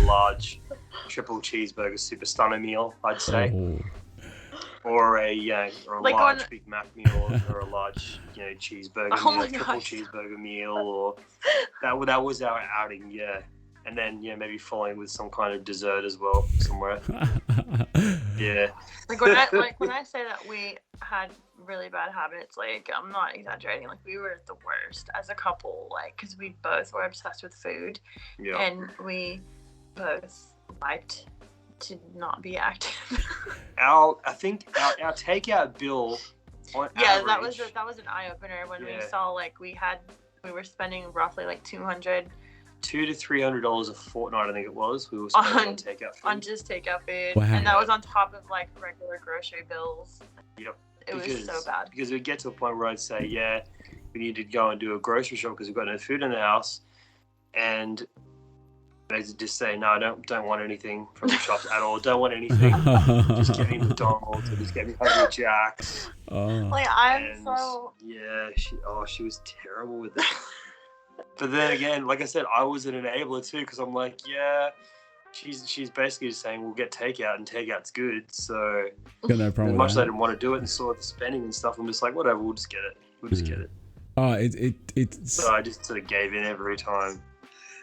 large triple cheeseburger super stunner meal, I'd say. Oh. Or a Like large Big Mac meal, or a large cheeseburger Oh meal, my triple gosh. cheeseburger meal, or that was our outing, yeah. And then maybe following with some kind of dessert as well somewhere. Yeah. Like when I say that we had really bad habits, like I'm not exaggerating. Like we were the worst as a couple, like because we both were obsessed with food, Yeah. and we both liked to not be active. I think our takeout bill on Yeah, average, that was an eye opener when we Yeah. saw like we were spending roughly like $200 $200 to $300 a fortnight, I think it was. We were spending on takeout food. on just takeout food, Wow. and that was on top of like regular grocery bills. Yep. It was so bad. Because we'd get to a point where I'd say, we need to go and do a grocery shop because we've got no food in the house. And they'd just say, no, I don't want anything from the shops at all. Don't want anything. Just get me McDonald's or just get me Hungry Jack's. Oh. Like Yeah, she was terrible with it. But then again, like I said, I was an enabler too, because I'm like, she's basically just saying we'll get takeout and takeout's good. So Got no problem as with much as I that. didn't want to do it and saw the spending and stuff, I'm just like, whatever, we'll just get it. Oh, it's So I just sort of gave in every time.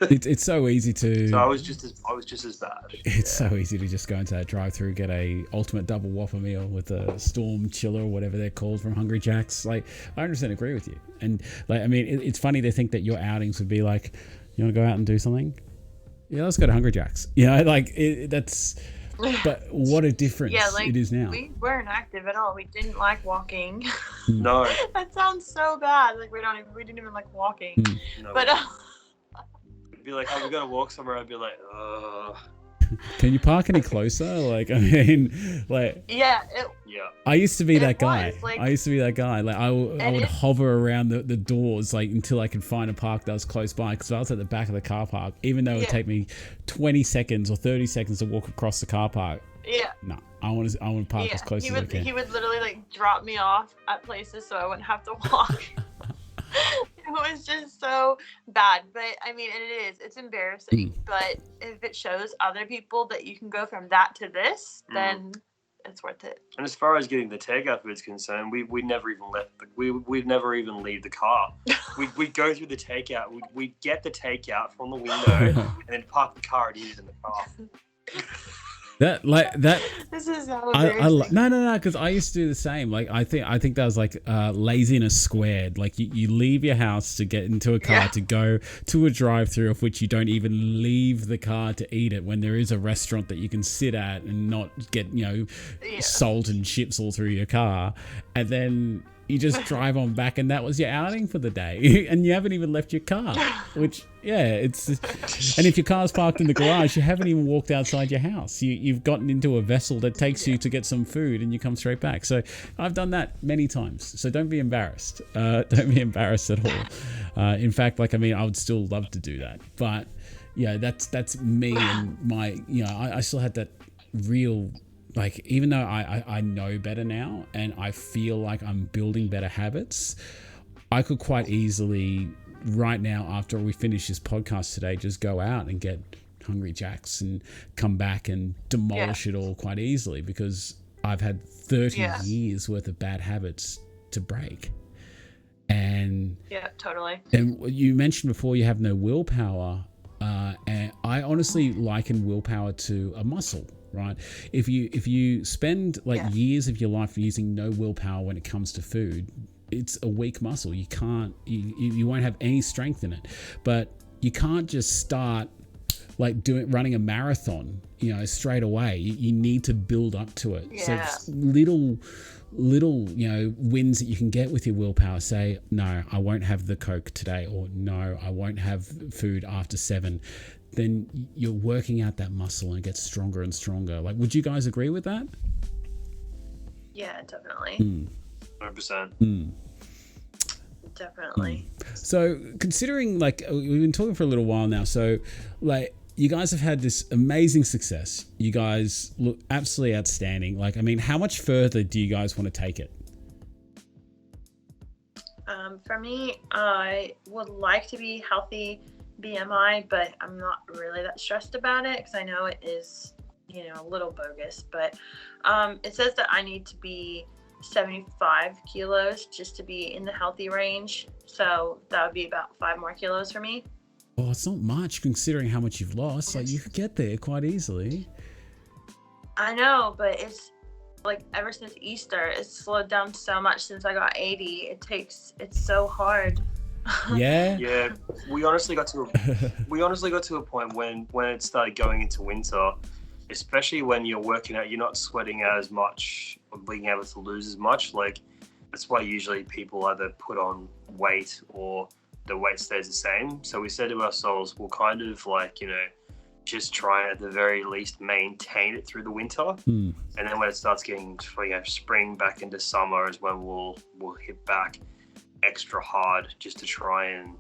it's so easy to. So I was just as bad. It's so easy to just go into that drive-through, get a ultimate double Whopper meal with a Storm Chiller or whatever they're called from Hungry Jack's. Like, I 100% agree with you. And like, I mean, it's funny to think that your outings would be like, you want to go out and do something? Yeah, let's go to Hungry Jack's. You know, like that's But what a difference it is now. We weren't active at all. We didn't like walking. No. That sounds so bad. Like we didn't even like walking. No. But It'd be like, oh, we gotta walk somewhere. I'd be like, Can you park any closer? Like, I mean, like. Yeah. I used to be that guy. Like, I used to be that guy. Like, I would hover around the doors, like, until I could find a park that was close by. Because I was at the back of the car park, even though it would take me 20 seconds or 30 seconds to walk across the car park. Yeah. No, I want to park as close as I can. He would literally like drop me off at places so I wouldn't have to walk. It was just so bad. But I mean, it's embarrassing. But if it shows other people that you can go from that to this, then it's worth it. And as far as getting the takeout food is concerned, we never even left. We'd never even leave the car. We'd go through the takeout. We'd get the takeout from the window and then park the car and eat it in the car. That This is so embarrassing. No, because I used to do the same. Like I think that was like laziness squared. Like you leave your house to get into a car to go to a drive-through of which you don't even leave the car to eat it, when there is a restaurant that you can sit at and not get salt and chips all through your car, and then you just drive on back, and that was your outing for the day, and you haven't even left your car. Which, it's, and if your car's parked in the garage, you haven't even walked outside your house. You've gotten into a vessel that takes you to get some food, and you come straight back. So I've done that many times. So don't be embarrassed. Don't be embarrassed at all. In fact, I would still love to do that. But that's me and my. I still had that real. Like, even though I know better now and I feel like I'm building better habits, I could quite easily right now, after we finish this podcast today, just go out and get Hungry Jacks and come back and demolish it all quite easily, because I've had 30 years worth of bad habits to break. And totally. And you mentioned before you have no willpower, and I honestly liken willpower to a muscle. Right. If you spend years of your life using no willpower when it comes to food, it's a weak muscle. You can't, you won't have any strength in it. But you can't just start running a marathon, straight away. You need to build up to it. Yeah. So it's little wins that you can get with your willpower. Say, no, I won't have the Coke today, or no, I won't have food after 7. Then you're working out that muscle and it gets stronger and stronger. Like, would you guys agree with that? Yeah, definitely. 100%. Definitely. So considering, we've been talking for a little while now, so you guys have had this amazing success. You guys look absolutely outstanding. How much further do you guys want to take it? For me, I would like to be healthy BMI, but I'm not really that stressed about it, because I know it is, a little bogus. But it says that I need to be 75 kilos just to be in the healthy range. So that would be about 5 more kilos for me. Oh, it's not much considering how much you've lost. You could get there quite easily. I know, but it's ever since Easter, it's slowed down so much since I got 80. It's so hard. Yeah. We honestly got to a point when it started going into winter, especially when you're working out, you're not sweating out as much or being able to lose as much. That's why usually people either put on weight or the weight stays the same. So we said to ourselves, we'll kind of just try and at the very least maintain it through the winter. And then when it starts getting spring back into summer is when we'll hit back extra hard, just to try and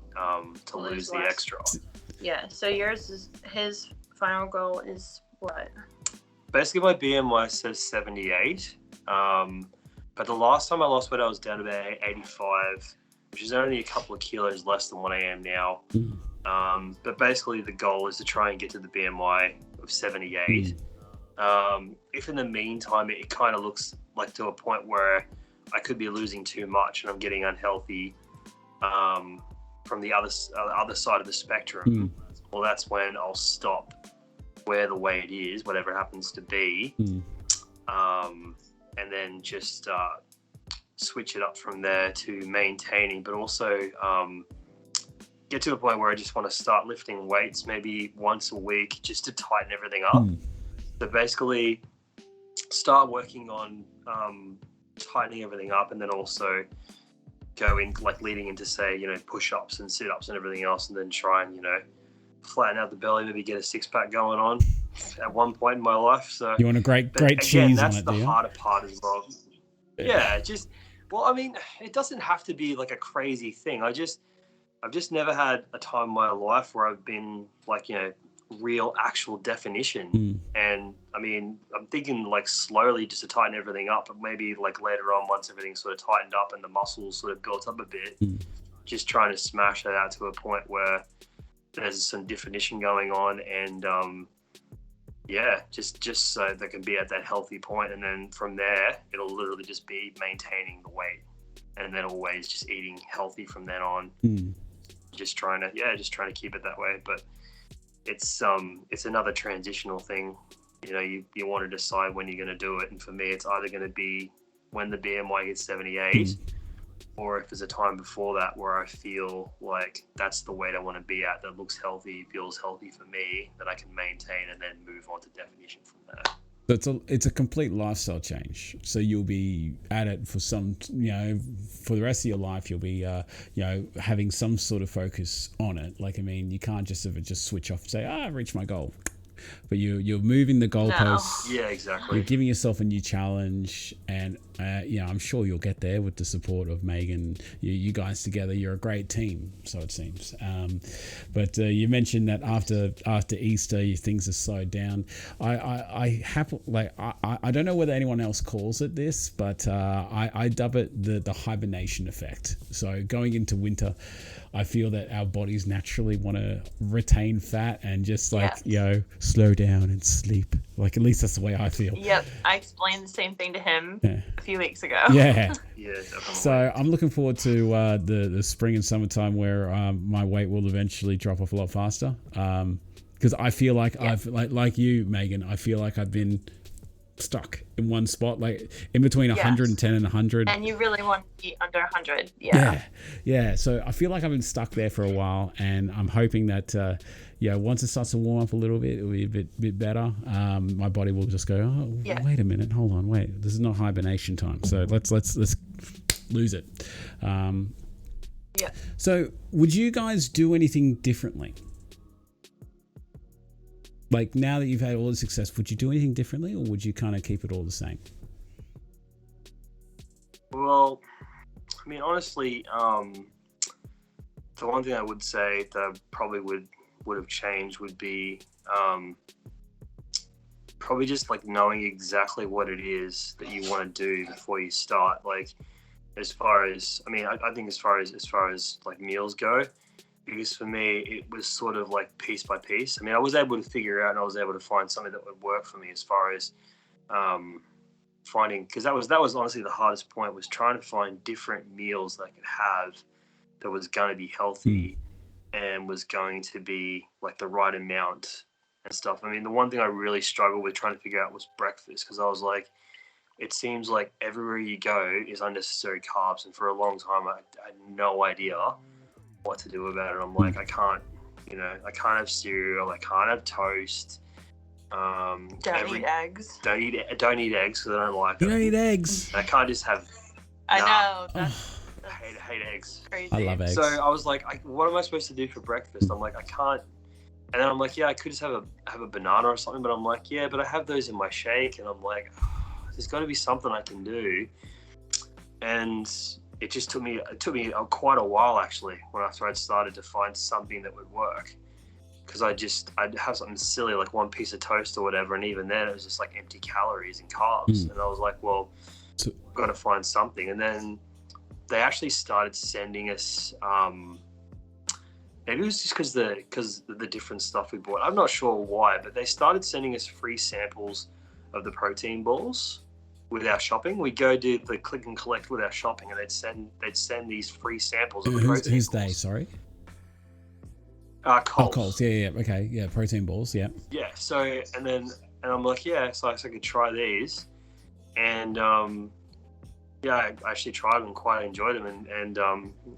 to lose the extra. Yeah. So his final goal is what? Basically, my BMI says 78. But the last time I lost weight, I was down to about 85, which is only a couple of kilos less than what I am now. But basically, the goal is to try and get to the BMI of 78. If in the meantime it kind of looks like to a point where I could be losing too much and I'm getting unhealthy from the other side of the spectrum, well, that's when I'll stop where the weight is, whatever it happens to be, and then just switch it up from there to maintaining, but also get to a point where I just want to start lifting weights maybe once a week just to tighten everything up. So basically, start working on tightening everything up, and then also go in like leading into, say, push-ups and sit-ups and everything else, and then try and flatten out the belly, maybe get a six-pack going on at one point in my life. So you want a great again, cheese that's on it, the harder part as well. Yeah, it doesn't have to be like a crazy thing. I've just never had a time in my life where I've been like, real actual definition. And I mean, I'm thinking like slowly just to tighten everything up, but maybe like later on, once everything's sort of tightened up and the muscles sort of built up a bit, just trying to smash that out to a point where there's some definition going on, and just so they can be at that healthy point, and then from there it'll literally just be maintaining the weight, and then always just eating healthy from then on. Just trying to keep it that way. But it's another transitional thing. You want to decide when you're going to do it, and for me it's either going to be when the BMI gets 78, or if there's a time before that where I feel like that's the weight I want to be at, that looks healthy, feels healthy for me, that I can maintain, and then move on to definition from there. It's a complete lifestyle change. So you'll be at it for some, for the rest of your life. You'll be, having some sort of focus on it. Like, I mean, you can't just switch off and say, I've reached my goal. But you're moving the goalposts. No. Yeah, exactly. You're giving yourself a new challenge, and I'm sure you'll get there with the support of Meghan. You guys together, you're a great team, so it seems. But you mentioned that after Easter, things are slowed down. I don't know whether anyone else calls it this, but I dub it the hibernation effect. So going into winter, I feel that our bodies naturally want to retain fat and just slow down and sleep. Like, at least that's the way I feel. Yep, I explained the same thing to him a few weeks ago. Yeah. Yeah, definitely. So I'm looking forward to the spring and summertime where my weight will eventually drop off a lot faster. Because I feel like I've like you, Megan. I feel like I've been stuck in one spot, like in between 110 and 100. And you really want to be under 100. Yeah. So I feel like I've been stuck there for a while, and I'm hoping that once it starts to warm up a little bit, it'll be a bit better. My body will just go, wait a minute, hold on, wait, this is not hibernation time, so let's lose it. So would you guys do anything differently? Like, now that you've had all the success, would you do anything differently, or would you kind of keep it all the same? Well, I mean, honestly, the one thing I would say that I probably would have changed would be probably just like knowing exactly what it is that you want to do before you start. Like, as far as, I mean, I think as far as like meals go, because for me it was sort of like piece by piece. I mean, I was able to figure out, and I was able to find something that would work for me as far as finding, because that was honestly the hardest point, was trying to find different meals that I could have that was going to be healthy and was going to be like the right amount and stuff. I mean, the one thing I really struggled with trying to figure out was breakfast, because I was like, it seems like everywhere you go is unnecessary carbs, and for a long time I had no idea what to do about it. I'm like, I can't have cereal, I can't have toast. Don't eat eggs. Don't eat eggs because I don't like them. You don't eat eggs. I can't just have. I know. That's I hate eggs. crazy. I love eggs. So I was like, what am I supposed to do for breakfast? I'm like, I can't. And then I'm like, I could just have a banana or something. But I'm like, but I have those in my shake. And I'm like, there's got to be something I can do. And it just took me quite a while, actually, after I'd started to find something that would work. Because I'd have something silly like one piece of toast or whatever, and even then it was just like empty calories and carbs. And I was like, well, I've got to find something. And then they actually started sending us, maybe it was just because the different stuff we bought. I'm not sure why, but they started sending us free samples of the protein balls with our shopping. We go do the click and collect with our shopping, and they'd send these free samples of the protein who's balls. they? Sorry. Coles. Oh, Coles. Yeah. Okay. Yeah. Protein balls. Yeah. Yeah. So, and I'm like, so I could try these. And, I actually tried them, quite enjoyed them. And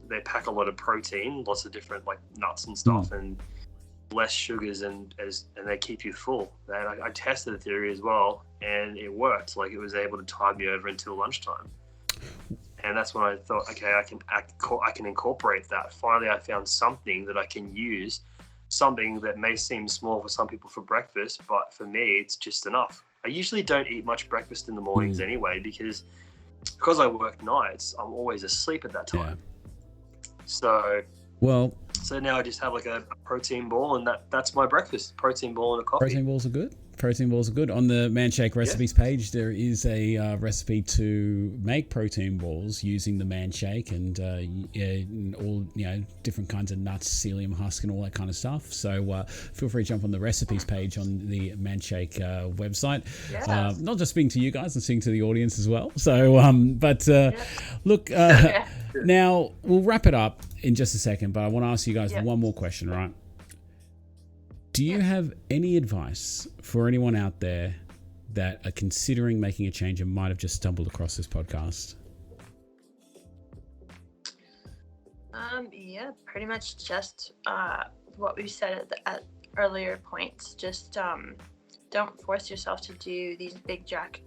they pack a lot of protein, lots of different like nuts and stuff. And less sugars and they keep you full. And I tested the theory as well, and it worked. Like, it was able to tide me over until lunchtime. And that's when I thought, okay, I can incorporate that. Finally, I found something that I can use, something that may seem small for some people for breakfast, but for me, it's just enough. I usually don't eat much breakfast in the mornings anyway, because I work nights, I'm always asleep at that time. So now I just have like a protein ball, and that's my breakfast: protein ball and a coffee. Protein balls are good. Protein balls are good. On the Manshake recipes page, there is a recipe to make protein balls using the Manshake and all different kinds of nuts, psyllium husk, and all that kind of stuff. So feel free to jump on the recipes page on the Manshake website. Yes. Not just speaking to you guys, and speaking to the audience as well. So, look, now we'll wrap it up in just a second. But I want to ask you guys one more question, right? Do you have any advice for anyone out there that are considering making a change and might have just stumbled across this podcast? Pretty much just what we said at earlier points. Just don't force yourself to do these big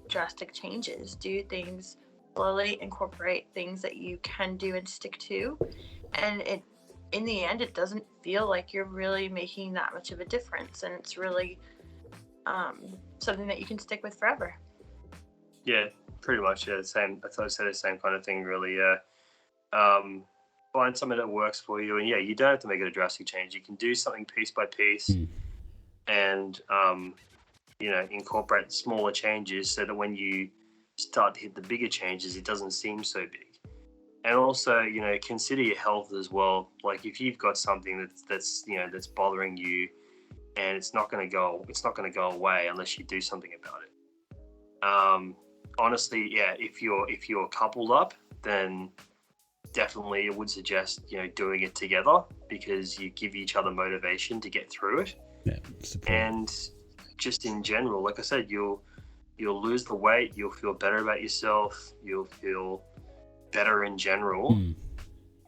drastic changes. Do things slowly, incorporate things that you can do and stick to, and in the end, it doesn't feel like you're really making that much of a difference, and it's really something that you can stick with forever. Yeah, pretty much. Yeah, the same. I thought I said the same kind of thing. Really, find something that works for you, and you don't have to make it a drastic change. You can do something piece by piece, and incorporate smaller changes so that when you start to hit the bigger changes, it doesn't seem so big. And also, consider your health as well. Like, if you've got something that's bothering you, and it's not going to go away unless you do something about it. Honestly, if you're coupled up, then definitely I would suggest doing it together, because you give each other motivation to get through it. Yeah, and just in general, like I said, you'll lose the weight, you'll feel better about yourself, you'll feel better in general.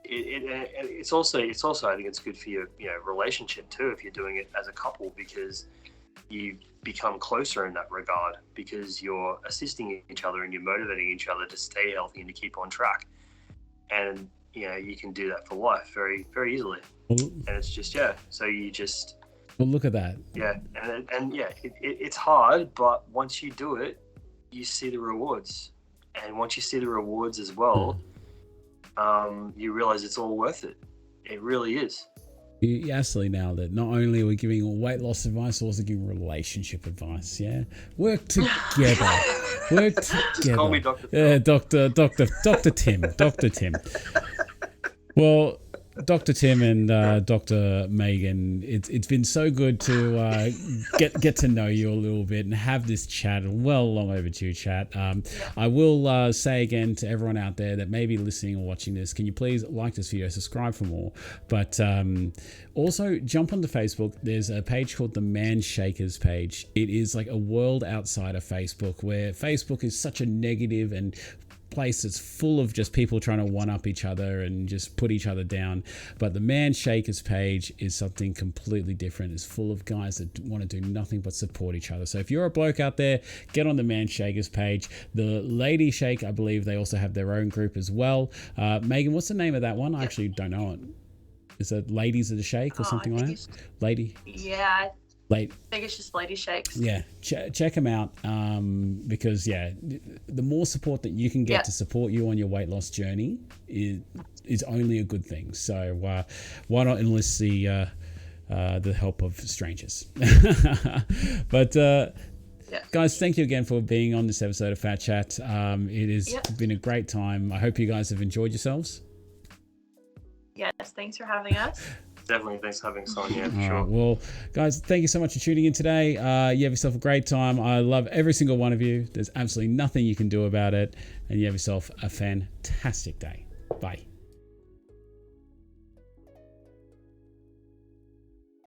It's also I think it's good for your relationship too, if you're doing it as a couple, because you become closer in that regard, because you're assisting each other and you're motivating each other to stay healthy and to keep on track. And you can do that for life very, very easily. And it's just so you just look at that. It's hard, but once you do it, you see the rewards. And once you see the rewards as well, you realize it's all worth it. It really is. You absolutely nailed it. Not only are we giving weight loss advice, we're also giving relationship advice. Yeah, work together. Work together. Just call me Dr. Phil. Dr. Tim. Well, Dr. Tim and Dr. Meghan, it's been so good to get to know you a little bit and have this chat, long overdue chat. I will say again to everyone out there that may be listening or watching this, can you please like this video, subscribe for more, but also jump onto Facebook. There's a page called the Manshakers page. It is like a world outside of Facebook, where Facebook is such a negative and place that's full of just people trying to one-up each other and just put each other down. But the Manshakers page is something completely different. It's full of guys that want to do nothing but support each other. So if you're a bloke out there, get on the Manshakers page. The Lady Shake, I believe they also have their own group as well. Megan, what's the name of that one? I actually don't know it. Is it Ladies of the Shake or something like that? Lady? Yeah, I think it's just Lady Shakes. Yeah, check them out, because the more support that you can get to support you on your weight loss journey is only a good thing. So why not enlist the help of strangers? But guys, thank you again for being on this episode of Fat Chat. It has been a great time. I hope you guys have enjoyed yourselves. Yes, thanks for having us. Definitely, thanks for having us on. Yeah, for sure. Well, guys, thank you so much for tuning in today. You have yourself a great time. I love every single one of you. There's absolutely nothing you can do about it. And you have yourself a fantastic day. Bye.